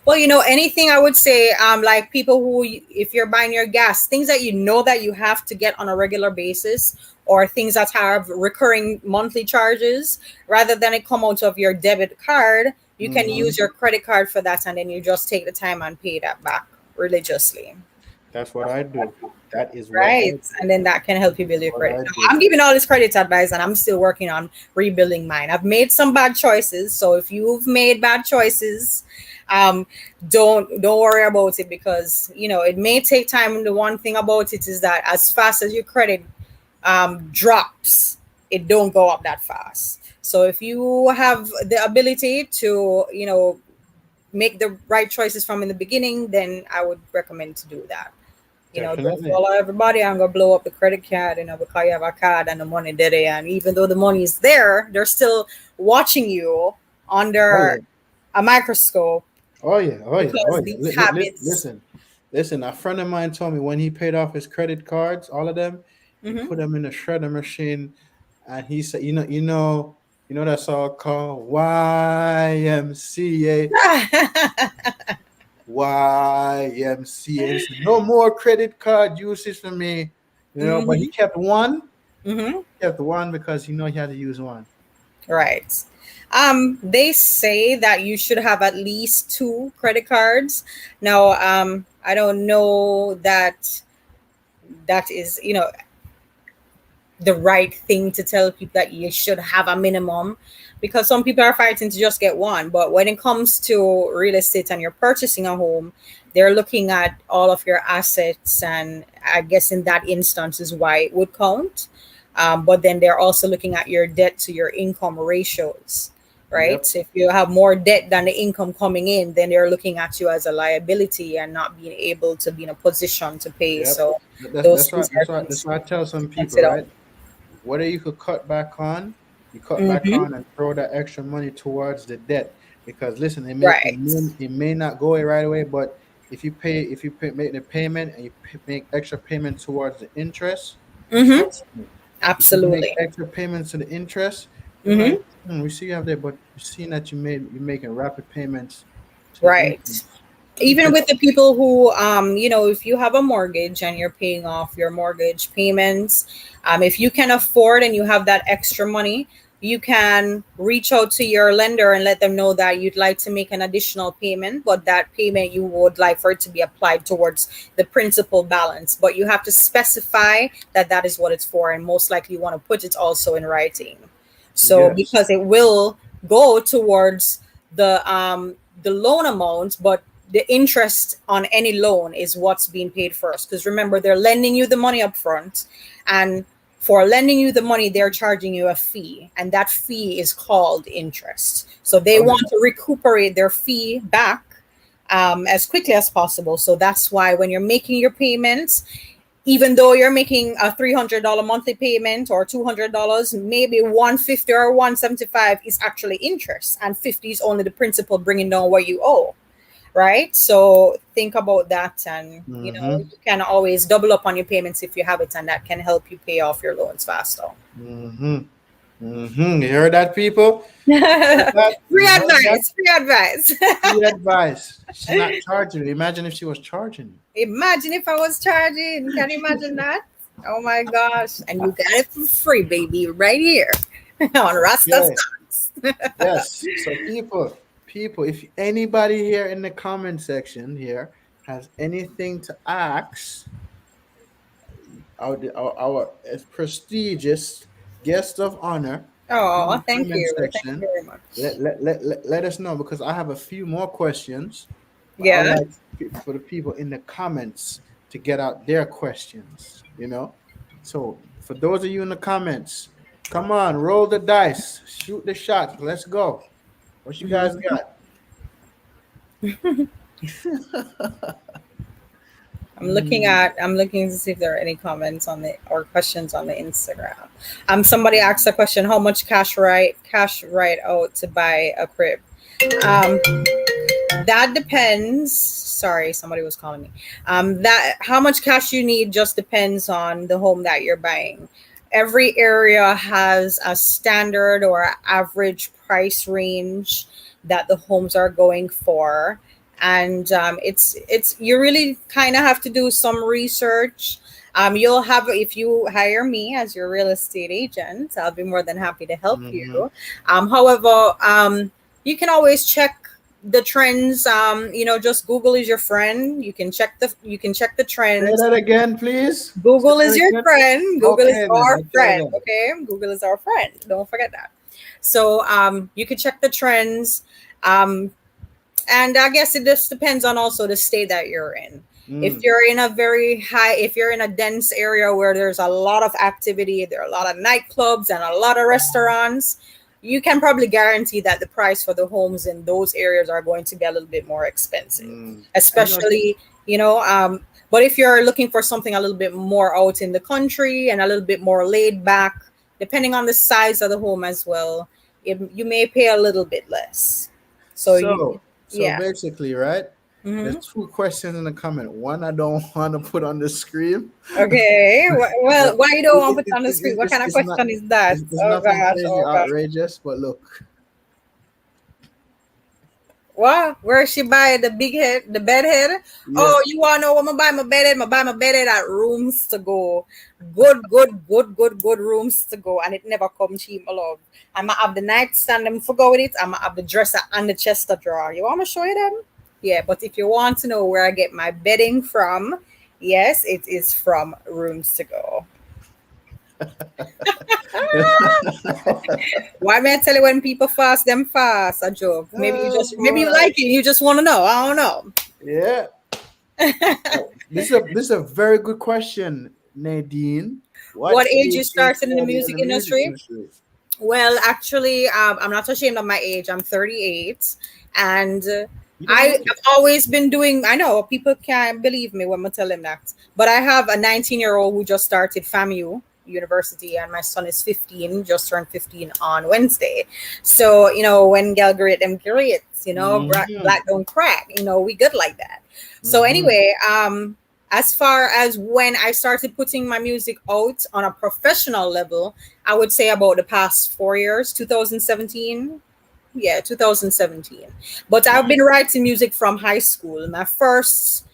Well, anything I would say, like people who, if you're buying your gas, things that that you have to get on a regular basis, or things that have recurring monthly charges, rather than it come out of your debit card, you can Hmm. use your credit card for that, and then you just take the time and pay that back religiously. That's what I do. That is what I Right. do. And then that can help you build That's your what credit. I Now, do. I'm giving all this credit advice and I'm still working on rebuilding mine. I've made some bad choices. So if you've made bad choices, um, don't worry about it, because it may take time. The one thing about it is that as fast as your credit drops, it don't go up that fast. So if you have the ability to make the right choices from in the beginning, then I would recommend to do that. Don't Definitely. follow everybody. I'm gonna blow up the credit card, because you have a card and the money there. And even though the money is there, they're still watching you Oh under yeah. a microscope, Oh yeah. Oh yeah. Oh because yeah. these habits. Listen. Listen. A friend of mine told me when he paid off his credit cards, all of them, he Hmm. put them in a shredder machine, and he said, you know that song called YMCA. YMCA. He said, no more credit card usage for me. But he Hmm. kept one. Hmm. Kept one because he had to use one. Right. They say that you should have at least two credit cards. Now, I don't know that that is, the right thing to tell people that you should have a minimum, because some people are fighting to just get one. But when it comes to real estate and you're purchasing a home, they're looking at all of your assets, and I guess in that instance is why it would count. But then they're also looking at your debt to your income ratios, right? Yep. So if you have more debt than the income coming in, then they're looking at you as a liability and not being able to be in a position to pay. Yep. So That's those that's why things are that's why things that's why I tell some to people, consider. right? Whether you could cut back on, you cut back Hmm. on and throw that extra money towards the debt. Because listen, Right. it may not go away right away, but if you make the payment and you make extra payment towards the interest, Hmm. trust me, if you make Absolutely. extra payments to the interest, they're like, Hmm. we see you have there, but you're seeing that you're making rapid payments to the Right. interest. Keep Even it with the people who, if you have a mortgage and you're paying off your mortgage payments, if you can afford and you have that extra money, you can reach out to your lender and let them know that you'd like to make an additional payment, but that payment you would like for it to be applied towards the principal balance. But you have to specify that that is what it's for, and most likely you want to put it also in writing. So yes. because it will go towards the loan amount, but the interest on any loan is what's being paid first. Because remember, they're lending you the money up front, and for lending you the money, they're charging you a fee, and that fee is called interest. So they Oh want yeah. to recuperate their fee back as quickly as possible. So that's why when you're making your payments, even though you're making a $300 monthly payment or $200, maybe 150 or 175 is actually interest, and 50 is only the principal bringing down what you owe, right? So think about that, and Mm-hmm. you can always double up on your payments if you have it, and that can help you pay off your loans faster. Mm-hmm. Mm-hmm. You heard that, people? You heard that? Free You heard that? advice, free advice. Free advice. She's not charging you. Imagine if she was charging you. Imagine if I was charging. Can you imagine that? Oh my gosh. And you got it for free, baby, right here on Rasta Okay. Stocks. Yes. So people, if anybody here in the comment section here has anything to ask our prestigious guest of honor in Oh, the thank comment you. Thank you section, very much. let us know because I have a few more questions, but I would Yeah. like for the people in the comments to get out their questions, So for those of you in the comments, come on, roll the dice, shoot the shot. Let's go. What you guys Mhm. got? I'm looking to see if there are any comments on the or questions on the Instagram. Somebody asked a question, how much cash right out to buy a crib? Um that depends. Sorry, somebody was calling me. That how much cash you need just depends on the home that you're buying. Every area has a standard or average price range that the homes are going for, and it's you really kind of have to do some research. You'll have, if you hire me as your real estate agent, I'll be more than happy to help Mm-hmm. you. However, you can always check the trends. Just Google is your friend. You can check the Say trends. that again, please. Say Google that is your again. friend. Google is Okay then. our Okay friend. then. Okay, Google is our friend. Don't forget that. So you can check the trends. um And I guess it just depends on also the state that you're in. If Mm, you're in a if you're in a dense area where there's a lot of activity, there are a lot of nightclubs and a lot of restaurants, you can probably guarantee that the price for the homes in those areas are going to be a little bit more expensive, mm. I know. especially, you know, but if you're looking for something a little bit more out in the country and a little bit more laid back, depending on the size of the home as well, you may pay a little bit less. So you, So yeah. basically, right? There's Hmm. two questions in the comment. One I don't want to put on the screen, Okay. but Well, why you don't want to put on the screen? What kind of it's not question is that? it's Oh nothing gosh. crazy Oh gosh. outrageous. But look, What? Where she buy the big head, the bed head? yeah. Oh, you wanna know what I buy my bed head? I buy my bed head at Rooms to Go. Good rooms to go, and it never come cheap, my love. I'ma have the nightstand them for go with it. I'ma have the dresser and the chest of drawer. You want me to show you them? Yeah, but if you want to know where I get my bedding from, yes, it is from Rooms to Go. Why may I tell you when people fast, them fast? A joke. Oh Maybe you boy, like it. You just want to know. I don't know. yeah. This is a very good question, Nadine. What What age you age you started in the started in music the music industry? industry? Well, actually, I'm not ashamed of my age. I'm 38, and You don't I look have it. always been doing. I know people can't believe me when I tell them that, but I have a 19-year-old who just started FAMU University, and my son is 15, just turned 15 on Wednesday. So when girl great, them grades, Hmm. black don't crack. We good like that. So Hmm. anyway, as far as when I started putting my music out on a professional level, I would say about the past 4 years, 2017. Yeah, 2017. But I've been Nice. writing music from high school. My first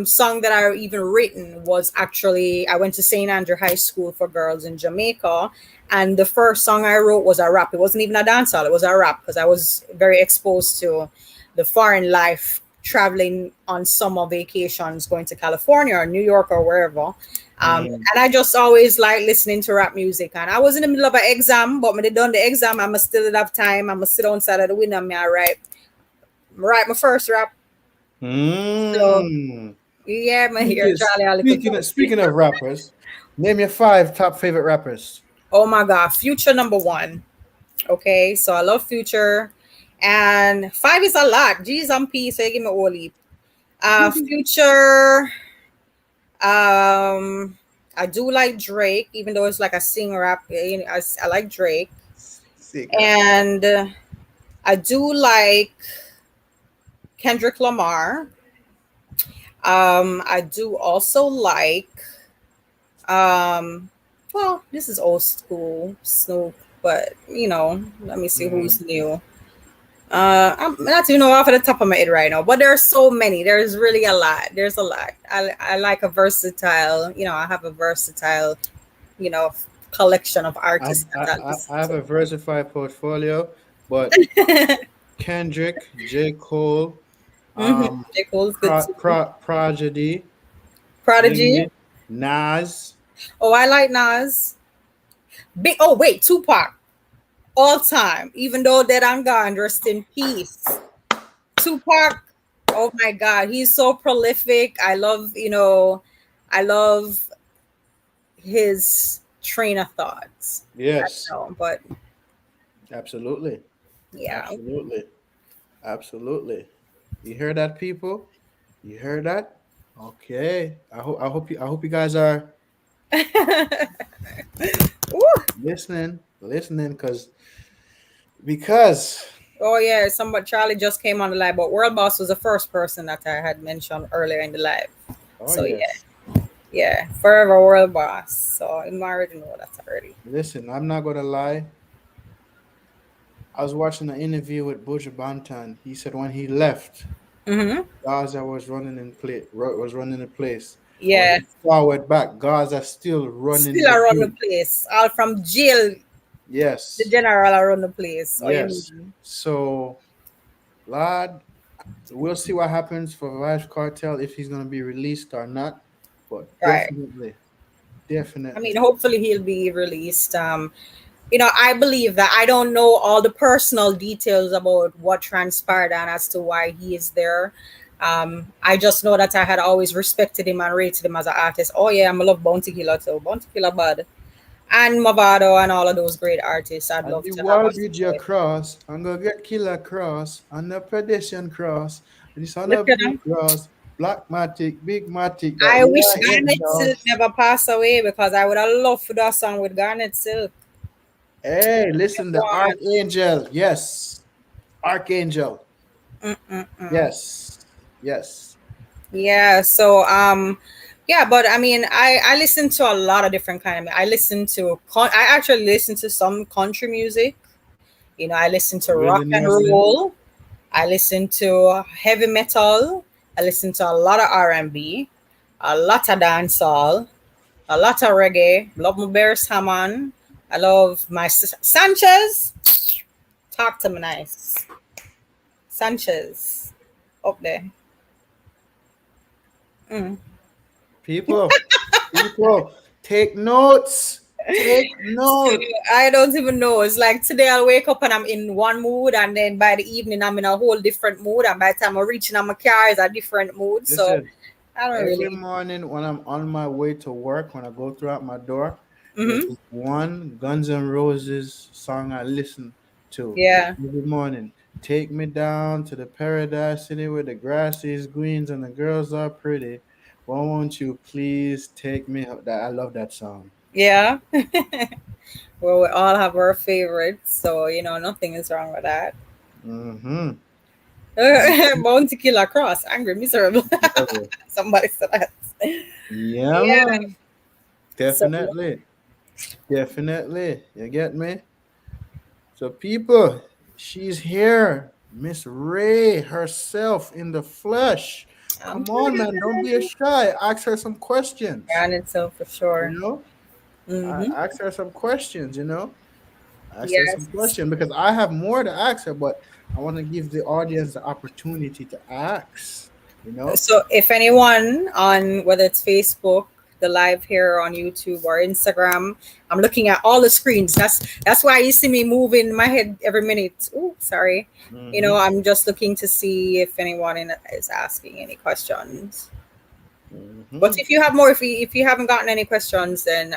song that I even written was actually I went to St. Andrew High School for girls in Jamaica, and the first song I wrote was a rap. It wasn't even a dancehall; it was a rap because I was very exposed to the foreign life, traveling on summer vacations, going to California or New York or wherever. Mm. And I just always like listening to rap music. And I was in the middle of an exam, but when they done the exam, I'm still have time. I'm sit outside of the window and I write my first rap. So Mm. yeah, my here, Speaking, Charlie, a little speaking of rappers, name your five top favorite rappers. Oh my God, Future number one. Okay, so I love Future, and five is a lot. G's on P, so you give me all leap. Future. I do like Drake, even though it's like a sing rap. I like Drake, Secret. and I do like Kendrick Lamar. I do also like Um, well, this is old school Snoop, but let me see Mm. who's new. I'm not even know off at the top of my head right now, but there are so many. There's really a lot. There's a lot. I like a versatile. I have a versatile, you know, collection of artists that I listen I have a to. versatile portfolio, but Kendrick, J. Cole, J. Cole's good too. Prodigy, Prodigy. Limit, Nas. Oh, I like Nas. Big. Oh wait, Tupac. All time, even though dead and gone, rest in peace. Tupac, oh my God, he's so prolific. I love his train of thoughts. I don't Yes, know, but absolutely, yeah. absolutely, absolutely. You hear that, people? You heard that? Okay. I hope you guys are Ooh. listening, because Oh yeah, somebody Charlie just came on the live, but World Boss was the first person that I had mentioned earlier in the live. oh So yeah, yes. yeah, forever World Boss. So I already know that already. Listen, I'm not gonna lie. I was watching an interview with Buju Banton. He said when he left, Mm-hmm. Gaza was running in place. Was running the place. But when Yeah, he forward back, Gaza still running still the around the place. place. All from jail, the Yes, general around the place. Oh, you yes. mean? So, lad, we'll see what happens for Vibes Cartel if he's gonna be released or not. But Right. definitely, I mean, definitely. hopefully he'll be released. I believe that I don't know all the personal details about what transpired and as to why he is there. I just know that I had always respected him and rated him as an artist. Oh yeah, I love Bounty Killer too. Bounty Killer bad. And Mavado and all of those great artists. I'd At love the to have wall us bridge do you it. cross, and go get killer cross, and the pedestrian cross, and it's on Look a at big them. cross, black matic, big matic, that I we wish are Garnet Silk angels. never passed away because I would have loved to do a song with Garnet Silk. Hey, listen, the One. archangel, yes, archangel, Mm-mm-mm. yes, yes. Yeah, so yeah, but I mean I listen to a lot of different kind of I listen to I actually listen to some country music. I listen to rock Willie and Nelson. roll. I listen to heavy metal. I listen to a lot of R&B, a lot of dancehall, a lot of reggae. Love my Bears Hammond. I love my Sanchez. Talk to me nice. Sanchez up there. Mm. People, people, take notes, take So notes. I don't even know. It's like today I'll wake up and I'm in one mood, and then by the evening I'm in a whole different mood, and by the time I'm reaching on my car, it's a different mood. So Listen, I don't every really. morning when I'm on my way to work, when I go throughout my door, there's Hmm. this one Guns N' Roses song I listen to Yeah, every morning. Take me down to the paradise city where the grass is green and the girls are pretty. Won't you please take me? That I love that song. yeah. Well, we all have our favorites, so nothing is wrong with that. Mm-hmm. Bounty Killer Cross, angry, miserable. Somebody said that. Yeah, Yeah. man. So Definitely. Definitely. You get me? So, people, she's here. Miss Ray herself in the flesh. I'm Come on, man. Don't be shy. Ask her some questions. trying it so for sure. You know? Mm-hmm. Ask her some questions, you know? Ask her some Yes. questions because I have more to ask her, but I want to give the audience the opportunity to ask, you know? So if anyone on whether it's Facebook, the live here on YouTube or Instagram, I'm looking at all the screens. That's why you see me moving my head every minute. Oh, sorry. Mm-hmm. I'm just looking to see if anyone is asking any questions. But Mm-hmm. if you have more, if you haven't gotten any questions, then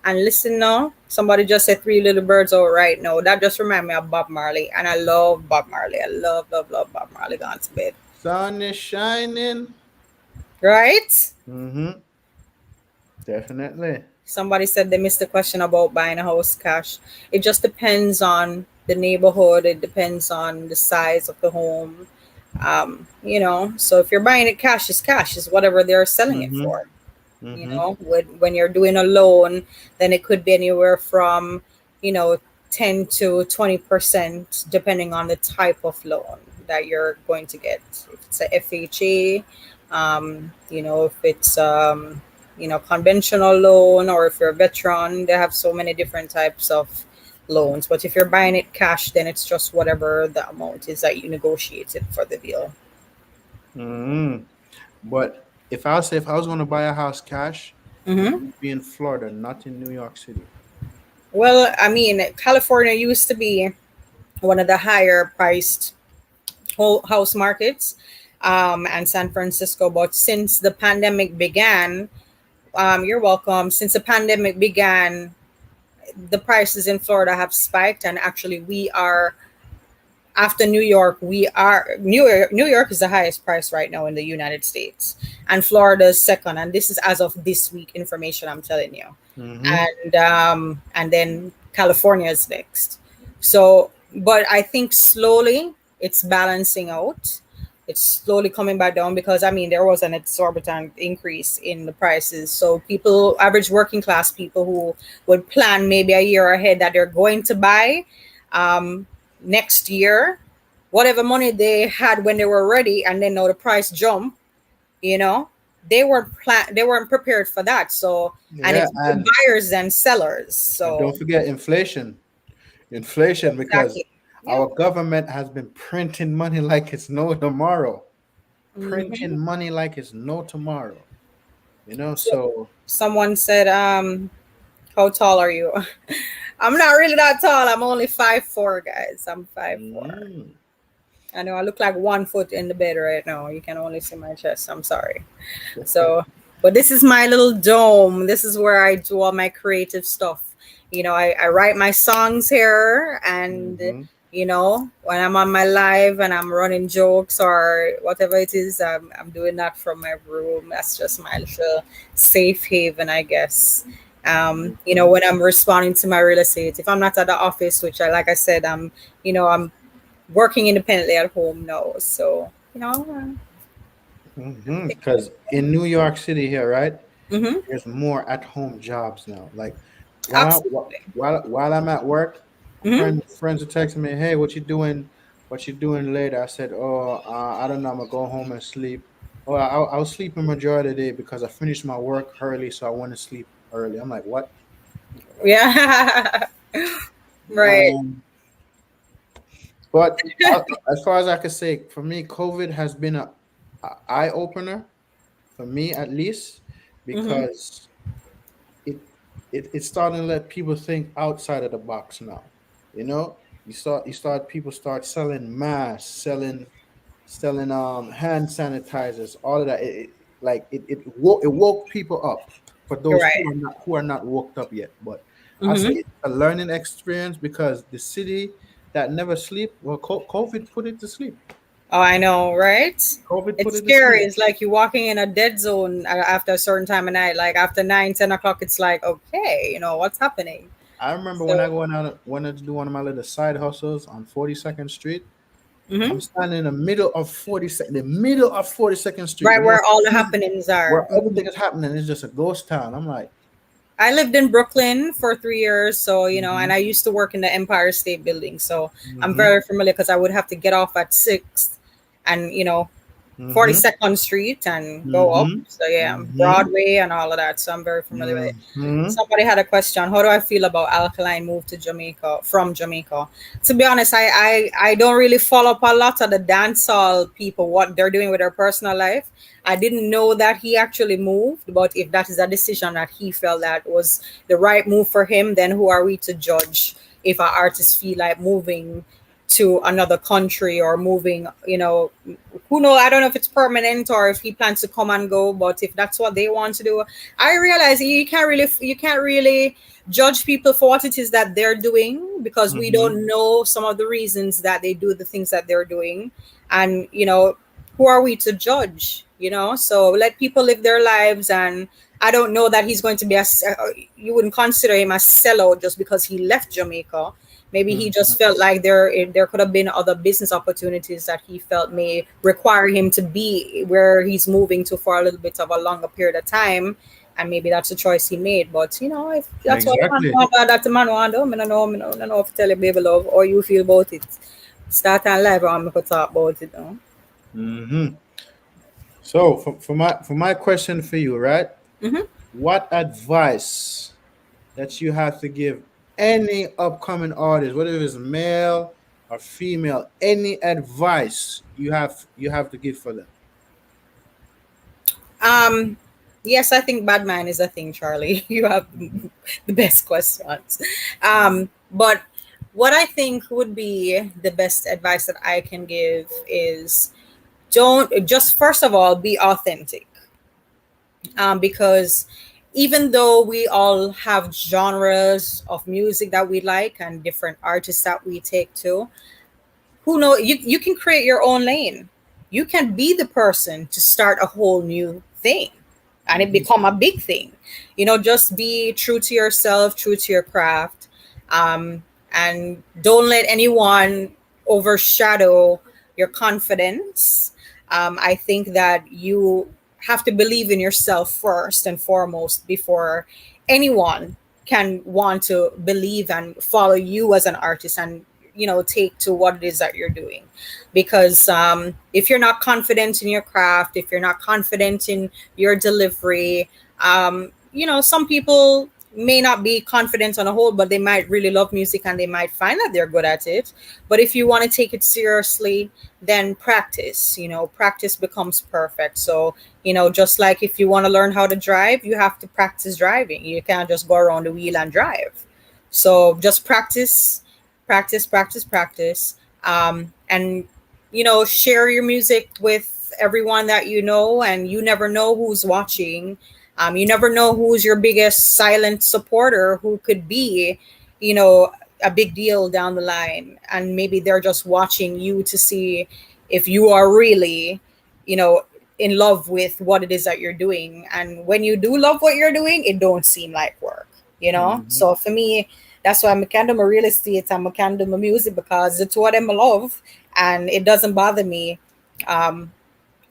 and listen now. Somebody just said Three Little Birds all right now. That just remind me of Bob Marley, and I love Bob Marley. I love Bob Marley. Gone to bed, Sun is shining. right? Mm-hmm. Definitely. Somebody said they missed the question about buying a house cash. It just depends on the neighborhood. It depends on the size of the home. So if you're buying it cash, is cash is whatever they're selling it Mm-hmm. for. Mm-hmm. When you're doing a loan, then it could be anywhere from, you know, 10 to 20%, depending on the type of loan that you're going to get. If it's a FHA, if it's, conventional loan, or if you're a veteran, they have so many different types of loans. But if you're buying it cash, then it's just whatever the amount is that you negotiated for the deal. Mm-hmm. But if I was going to buy a house cash, it Hmm. would be in Florida, not in New York City. Well, I mean, California used to be one of the higher priced whole house markets, and San Francisco. But since the pandemic began, you're welcome. Since the pandemic began, the prices in Florida have spiked, and actually, we are after New York. We are New York. New York is the highest price right now in the United States, and Florida is second. And this is as of this week information I'm telling you, Mm-hmm. and then California is next. So, but I think slowly it's balancing out. It's slowly coming back down because I mean there was an exorbitant increase in the prices. So people, average working class people who would plan maybe a year ahead that they're going to buy um, next year, whatever money they had when they were ready, and then now the price jump, you know they weren't prepared for that. So, and Yeah, it's more buyers than sellers. and So don't forget inflation. Inflation because exactly. Yeah. our government has been printing money like it's no tomorrow. Hmm. Printing money like it's no tomorrow. You know, So so someone said, how tall are you? I'm not really that tall. I'm only 5'4", guys. I'm 5'4". Mm. I know I look like 1 foot in the bed right now. You can only see my chest. I'm sorry. So, but this is my little dome. This is where I do all my creative stuff. I write my songs here, and Mm-hmm. when I'm on my live and I'm running jokes or whatever it is, I'm doing that from my room. That's just my little safe haven, I guess. Mm-hmm. When I'm responding to my real estate, if I'm not at the office, which like I said, I'm working independently at home now. So, Because in New York City here, right, mm-hmm, there's more at-home jobs now. Like absolutely. while I'm at work, Mm-hmm. friends are texting me, "Hey, what you doing? What you doing later?" I said, "Oh, I don't know. I'm gonna go home and sleep. Oh, I'll sleep a majority of the day because I finished my work early, so I want to sleep early." I'm like, "What?" Yeah. Right. Um, but as far as I can say, for me, COVID has been a eye opener for me at least Mm-hmm. because it it's starting to let people think outside of the box now. You know, you start people start selling masks, selling hand sanitizers, all of that. It woke people up for those Right. who are not woke up yet. But I say Mm-hmm. it's a learning experience because the city that never sleep, well, COVID put it to sleep. Oh, I know, right? COVID put It's it to scary. sleep. It's like you're walking in a dead zone after a certain time of night. Like after 9, 10 o'clock, it's like, okay, what's happening? I remember when I So, went out wanted to do one of my little side hustles on 42nd Street. I'm mhm. standing in the middle of 42nd Street, Right where all the happenings where are. Mhm. everything is happening. It's just a ghost town. I'm like, I lived in Brooklyn for 3 years, so and mm-hmm, I used to work in the Empire State Building, so I'm mm-hmm, very familiar because I would have to get off at 6, and 42nd Street and go up. mm-hmm, So yeah, mm-hmm, Broadway and all of that. So I'm very familiar with it. mm-hmm, Somebody had a question. How do I feel about Alkaline Move to Jamaica from Jamaica? To be honest, I don't really follow up a lot of the dancehall people what they're doing with their personal life. I didn't know that he actually moved, but if that is a decision that he felt that was the right move for him, then who are we to judge if an artist feel like moving to another country or moving, who know, I don't know if it's permanent or if he plans to come and go, but if that's what they want to do, I realize you can't really judge people for what it is that they're doing because we mm-hmm. don't know some of the reasons that they do the things that they're doing. And who are we to judge? So let people live their lives. And I don't know that he's going to be you wouldn't consider him a sellout just because he left Jamaica. Maybe he Mm-hmm. just felt like there could have been other business opportunities that he felt may require him to be where he's moving to for a little bit of a longer period of time, and maybe that's a choice he made. But if that's what the man Exactly. want, that the man want, I don't know, I don't know if to tell you, baby love, or you feel about it. Start and live and we could talk about it. No? Mm-hmm. So for my question for you, right? Mm-hmm. What advice that you have to give any upcoming artist, whether it's male or female, any advice you have to give for them? Um, yes, I think bad man is a thing, Charlie. You have the best questions. But what I think would be the best advice that I can give is don't just first of all be authentic, because even though we all have genres of music that we like and different artists that we take to, who know you can create your own lane. You can be the person to start a whole new thing and it Mm-hmm. become a big thing. Just be true to yourself, true to your craft, and don't let anyone overshadow your confidence. I think that you have to believe in yourself first and foremost before anyone can want to believe and follow you as an artist and take to what it is that you're doing. Because if you're not confident in your craft, if you're not confident in your delivery, some people may not be confident on a whole, but they might really love music and they might find that they're good at it. But if you want to take it seriously, then practice. Practice becomes perfect. So just like if you want to learn how to drive, you have to practice driving. You can't just go around the wheel and drive. So just practice, practice, practice, practice, and share your music with everyone that you know. And you never know who's watching. You never know who's your biggest silent supporter, who could be, you know, a big deal down the line. And maybe they're just watching you to see if you are really, you know, in love with what it is that you're doing. And when you do love what you're doing, it don't seem like work, you know? Hmm. So for me, that's why I'm can do my real estate, I'm can do my music, because it's what I love. And it doesn't bother me um,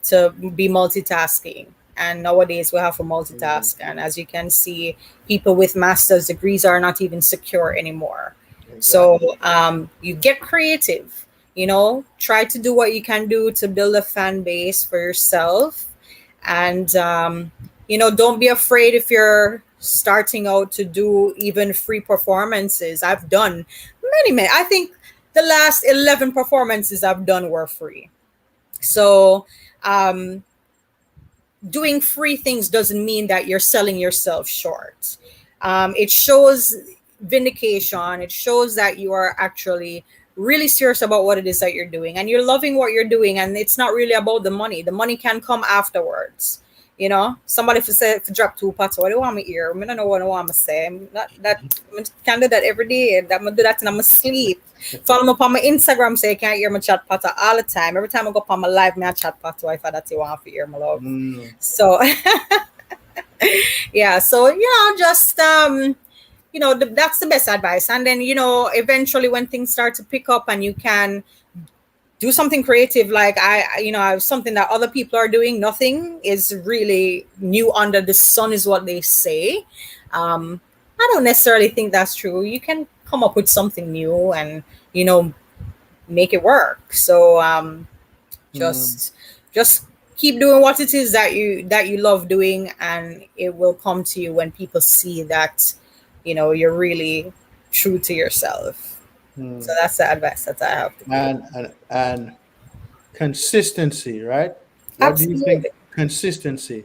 to be multitasking. And nowadays we have to multitask. And as you can see, people with master's degrees are not even secure anymore. So Exactly. you get creative, try to do what you can do to build a fan base for yourself. And don't be afraid if you're starting out to do even free performances. I've done many. I think the last 11 performances I've done were free. So um, doing free things doesn't mean that you're selling yourself short. It shows vindication. It shows that you are actually really serious about what it is that you're doing, and you're loving what you're doing. And it's not really about the money. The money can come afterwards. Somebody for say for drop two pots. What do you want me hear? I don't know what I want to say. I can do that every day. I'm gonna do that in my sleep. Follow me up on my Instagram so you can't hear my chat patter all the time. Every time I go up on my live, me I chat patter if I that you want to hear my love. Mm. So yeah, so just that's the best advice. And then eventually when things start to pick up and you can do something creative, like something that other people are doing, nothing is really new under the sun, is what they say. I don't necessarily think that's true. You can come up with something new and you know make it work. So Mm. just keep doing what it is that you love doing, and it will come to you when people see that you're really true to yourself. So Mm. that's the advice that I have to give. And consistency, right? What do you think? Absolutely. Consistency,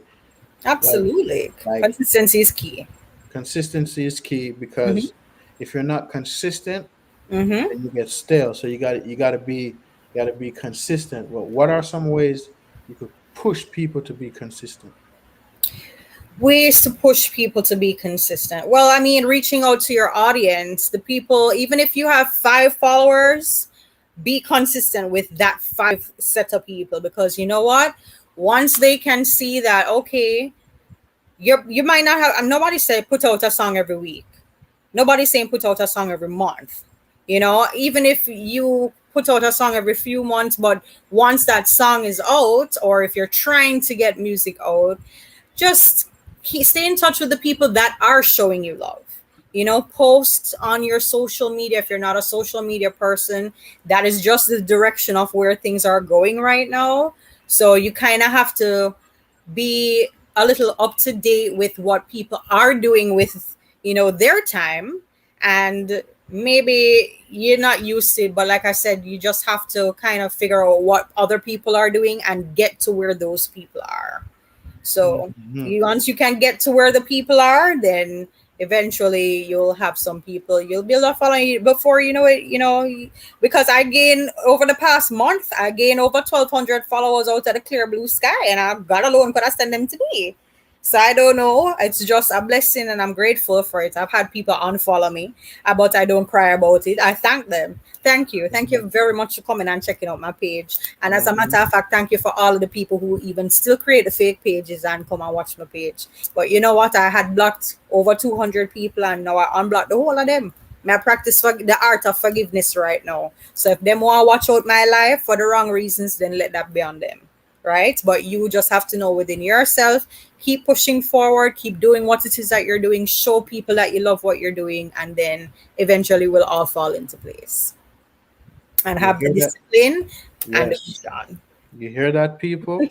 like Absolutely. like Consistency is key. consistency is key, Hmm. because if you're not consistent, Hmm. then you get stale. So you got to be consistent. Well, what are some ways you could push people to be consistent? Ways to push people to be consistent. Well, I mean, reaching out to your audience, the people, even if you have 5 followers, be consistent with that 5 set of people, because you know what? Once they can see that, okay, you might not have. Nobody said put out a song every week. Nobody's saying put out a song every month. Even if you put out a song every few months, but once that song is out, or if you're trying to get music out, just stay in touch with the people that are showing you love. Post on your social media. If you're not a social media person, that is just the direction of where things are going right now. So you kind of have to be a little up to date with what people are doing with their time. And maybe you're not used to it, but like I said, you just have to kind of figure out what other people are doing and get to where those people are. So Hmm. once you can get to where the people are, then eventually you'll have some people, you'll build a following before you know it. Because I gained over the past month, I gained over 1,200 followers out of the clear blue sky, and I God alone could have sent them to me. So I don't know. It's just a blessing, and I'm grateful for it. I've had people unfollow me, but I don't cry about it. I thank them. Thank you. Thank you very much for coming and checking out my page. And as a matter Hmm. of fact, thank you for all of the people who even still create the fake pages and come and watch my page. But you know what? I had blocked over 200 people, and now I unblocked the whole of them. I practice for the art of forgiveness right now. So if them want to watch out my life for the wrong reasons, then let that be on them. Right? But you just have to know within yourself, keep pushing forward, keep doing what it is that you're doing, show people that you love what you're doing, and then eventually we'll all fall into place. And You have the hear that? discipline and the Yes. vision. You hear that, people?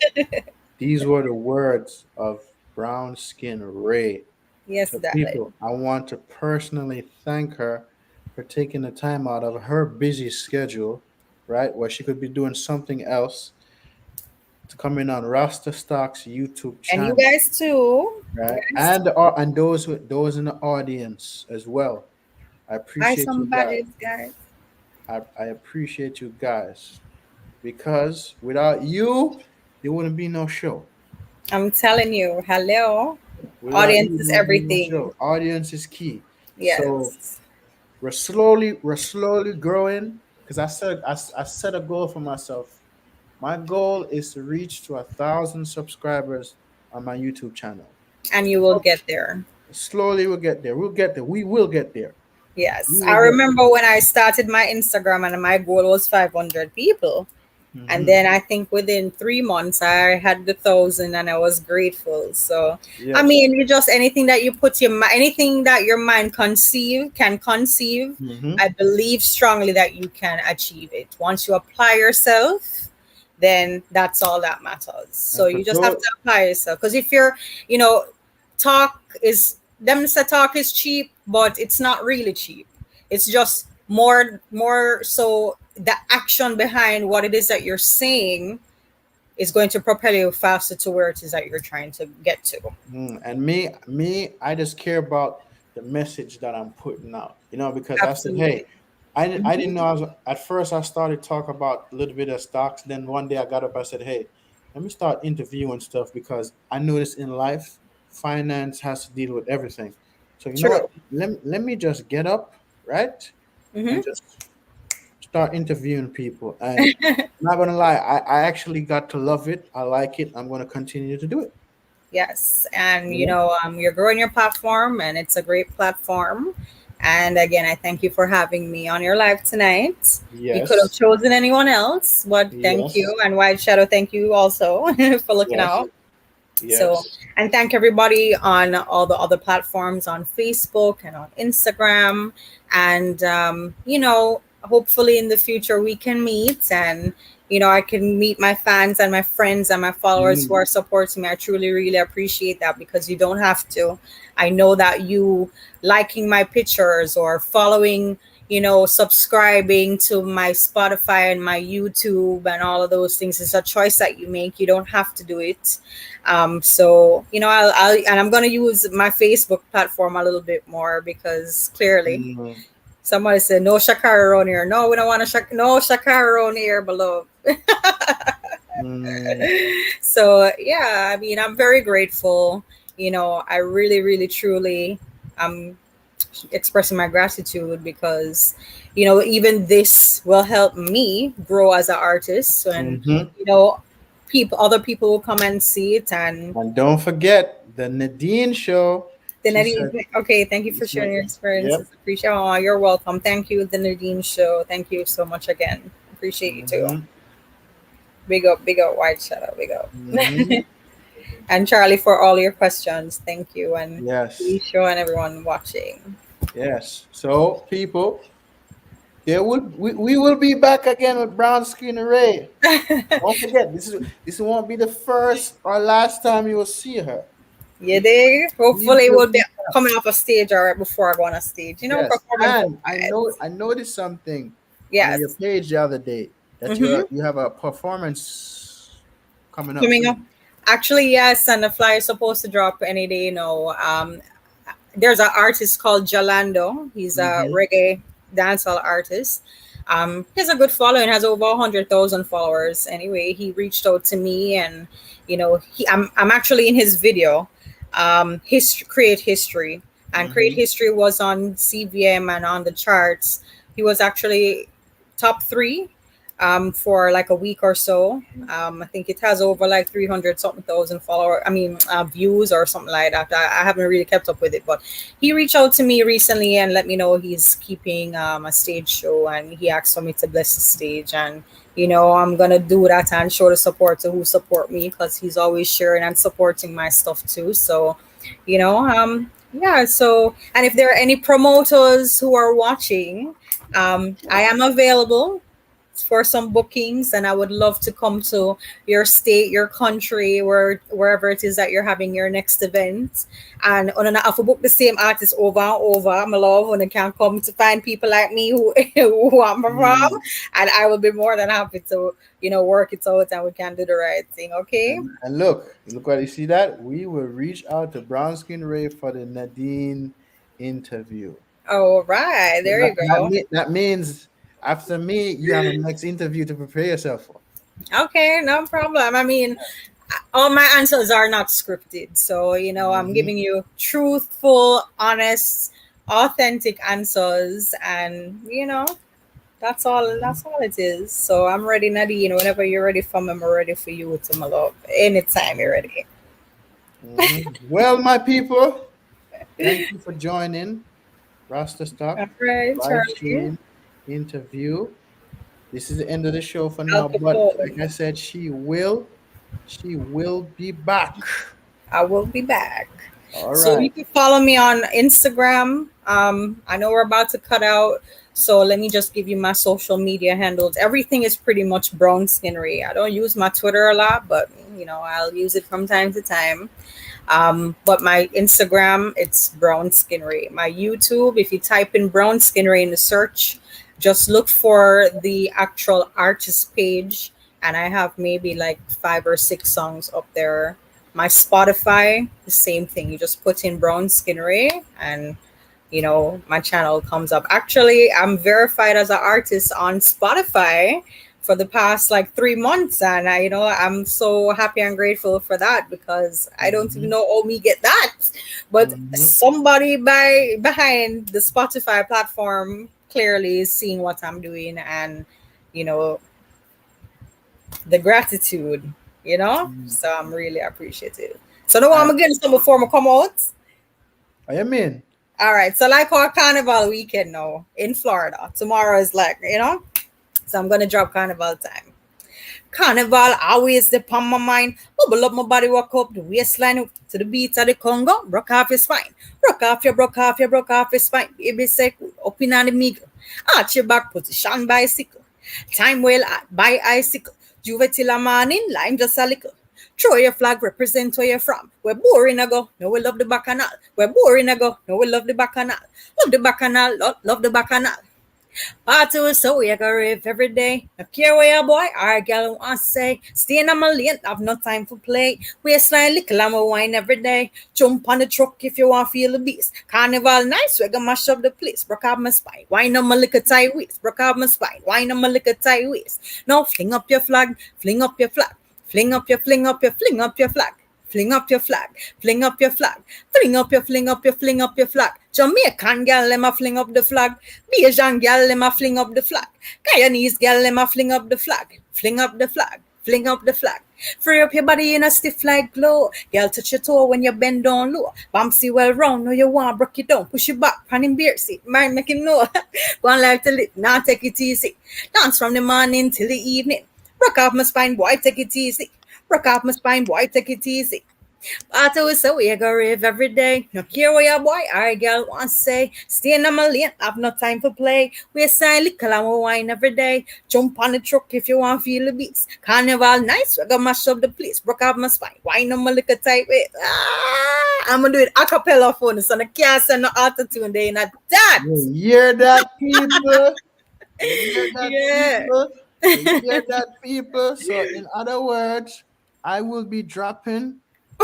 These were the words of Brown Skin Ray. Yes, So, darling. people, I want to personally thank her for taking the time out of her busy schedule, right, where she could be doing something else, to come in on Rasta Stock's YouTube And you channel, guys too. You right, guys and those in the audience as well. I Buy appreciate some you guys. badges, guys. I appreciate you guys because without you, there wouldn't be no show. I'm telling you, hello. Without Audience you, is there would be no everything. show. Audience is key. So Yes. we're slowly growing because I set a goal for myself. My goal is to reach to 1,000 subscribers on my YouTube channel. And you will get there. Slowly we'll get there. We'll get there. We will get there. We Yes. I will get remember when I started my Instagram and my goal was 500 people. there. And Hmm. then I think within 3 months I had the 1,000 and I was grateful. So I Yes. mean, you just anything that you put anything that your mind can conceive. Hmm. I believe strongly that you can achieve it. Once you apply yourself, then that's all that matters. So And for you just have those, to apply yourself. Because if you're, you know, talk is them say talk is cheap, but it's not really cheap. It's just more so the action behind what it is that you're saying is going to propel you faster to where it is that you're trying to get to. and me, I just care about the message that I'm putting out. Because I said, hey, Absolutely. I didn't Mhm. know. At first, I started talking about a little bit of stocks. Then one day, I got up. I said, hey, let me start interviewing stuff because I noticed in life, finance has to deal with everything. So you know what? True. Let me just get up, right, Hmm. and just start interviewing people. And I'm not gonna lie, I actually got to love it. I like it. I'm gonna continue to do it. Yes, and You know? you're growing your platform, and it's a great platform. And again, I thank you for having me on your live tonight. You could have Yes. chosen anyone else, but thank Yes. you. And White Shadow, thank you also for looking Yes. out. So, Yes. and thank everybody on all the other platforms on Facebook and on Instagram. And, hopefully in the future we can meet and, I can meet my fans and my friends and my followers who Mm. are supporting me. I truly, really appreciate that because you don't have to. I know that you liking my pictures or following, subscribing to my Spotify and my YouTube and all of those things is a choice that you make. You don't have to do it. So and I'm gonna use my Facebook platform a little bit more because clearly Mm. somebody said no Shakara around here. No, we don't want to no Shakara around here, beloved. Mm. So yeah, I mean, I'm very grateful. I really, really, truly, I'm expressing my gratitude because even this will help me grow as an artist and Mm-hmm. you know other people will come and see it and And don't forget the Nadine show. the She Nadine. said, Okay, thank you she for sharing said, your yep. experiences. Appreciate. Oh, you're welcome. Thank you, the Nadine show. Thank you so much again. Appreciate you too. Mm-hmm. Big up, White Shadow. Big up. Mm-hmm. And Charlie for all your questions. Thank you, and Yes. Show and everyone watching. Yes. So, people, we will be back again with Brown Skin Ray. Don't forget, this won't be the first or last time you will see her. You dig? We Hopefully, will we'll be be back. coming off a stage all right before I go on a stage. Yes, Performance and vibes. I noticed something on your Yes. page the other day that Mm-hmm. you have a performance coming up Coming up. soon. Actually, yes, and the flyer is supposed to drop any day now. There's an artist called Jalando. He's a Mm-hmm. reggae dancehall artist. He has a good following, has over 100,000 followers. Anyway, he reached out to me, and I'm actually in his video, create history, and create Mm-hmm. history was on CVM and on the charts. He was actually top three for like a week or so. I think it has over like 300 something thousand views or something like that. I haven't really kept up with it, but he reached out to me recently and let me know he's keeping a stage show and he asked for me to bless the stage. And, I'm going to do that and show the support to who support me because he's always sharing and supporting my stuff too. So, yeah. So, and if there are any promoters who are watching, I am available for some bookings and I would love to come to your state, your country, wherever it is that you're having your next event. And on an to book the same artist over and over, my love, when I can come to find people like me who, who want to perform. Mm. And I will be more than happy to, work it out and we can do the right thing, okay? And look what you see that we will reach out to Brown Skin Ray for the Nadine interview. All right, So there you go. that means after me, you have a next interview to prepare yourself for. Okay, no problem. I mean, all my answers are not scripted. So, I'm Mhm. giving you truthful, honest, authentic answers. And, that's all it is. So I'm ready, Nadine. Whenever you're ready for me, I'm ready for you to my love. Anytime you're ready. Well, my people, thank you for joining Rasta All Stock right, live Charlie. stream interview. This is the end of the show for Al now, but like Capone. I said, she will be back. I will be back. All So right. you can follow me on Instagram. I know we're about to cut out, so let me just give you my social media handles. Everything is pretty much Brown Skin Rae. I don't use my Twitter a lot, but I'll use it from time to time. But my Instagram, it's Brown Skin Rae. My YouTube, if you type in Brown Skin Rae in the search, just look for the actual artist page, and I have maybe like 5 or 6 songs up there. My Spotify, the same thing. You just put in Brown Skin Rae, and my channel comes up. Actually, I'm verified as an artist on Spotify for the past like 3 months, and I'm so happy and grateful for that, because I don't even Mhm. know how me get that, but Mhm. somebody behind the Spotify platform clearly is seeing what I'm doing, and you know the gratitude, Mhm. so I'm really appreciative. So now I'm And getting some before I come out. I mean, All right, so like our carnival weekend now in Florida. Tomorrow is like, so I'm gonna drop carnival time. Carnival always upon my mind. Bubble up my body, walk up the waistline to the beat of the Congo. Broke off your spine. Broke off your spine. Baby say up in on the middle. Arch your back, position bicycle. Time well at by icicle. Juve till a morning, lime just a little. Throw your flag, represent where you're from. We're boring a go, no we love the bacchanal. We're boring a go, no we love the bacchanal. Love the bacchanal, love the bacchanal. Party was so we go rave every day. No care where your boy or girl want say. Staying on my lane, have no time for play. Waistline little I'm a wine every day. Jump on the truck if you want feel the beast. Carnival nice, we gonna mash up the place. Broke out my spine. Wine on my liquor tight waist. Broke out my spine. Wine on my liquor tight waist. Now fling up your flag. Fling up your flag. Fling up your flag. Fling up your flag, fling up your flag, fling up your flag. Jamaican gal, let me fling up the flag. Asian gal, let me fling up the flag. Guyanese gal, let me fling up the flag. Fling up the flag, fling up the flag. Free up your body in a stiff like glow. Girl, touch your toe when you bend down low. Bouncy well round, no you want broke it down. Push it back, pan him beer seat. Mind make him know. Go on life till it, now take it easy. Dance from the morning till the evening. Rock off my spine, boy, take it easy. Rock off my spine, boy, take it easy. Party with so we go rave every day. No care what your boy or girl want say. Stay in my lane, have no time for play. We sign liquor and we wine every day. Jump on the truck if you want feel the beats. Carnival nice, we gonna mash up the place. Broke out my spine, wine on my liquor tight way. I'm gonna do it a cappella phone, so I can't send no auto tune day in that. you hear that, people? You hear that, Yeah. people? You hear that, people? So, in other words, I will be dropping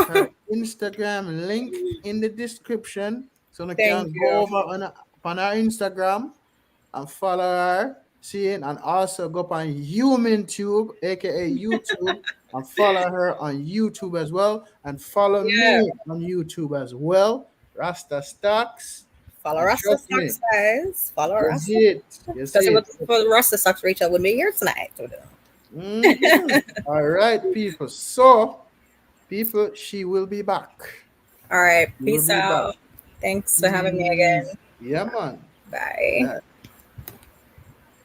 her Instagram link in the description, so you Thank can go you. over on our Instagram and follow her, seeing, and also go up on Human Tube, aka YouTube, and follow her on YouTube as well, and follow Yeah. me on YouTube as well, Rasta Stocks, Follow and Rasta trust me, Socks, guys. Follow you Rasta. see it, you Because see it was it. for the Rasta Socks, Rachel would be here tonight. All right, people. So, people, she will be back. All right. She will Peace be back. out. Thanks for having me Peace. again. Yeah, man. Bye. Yeah.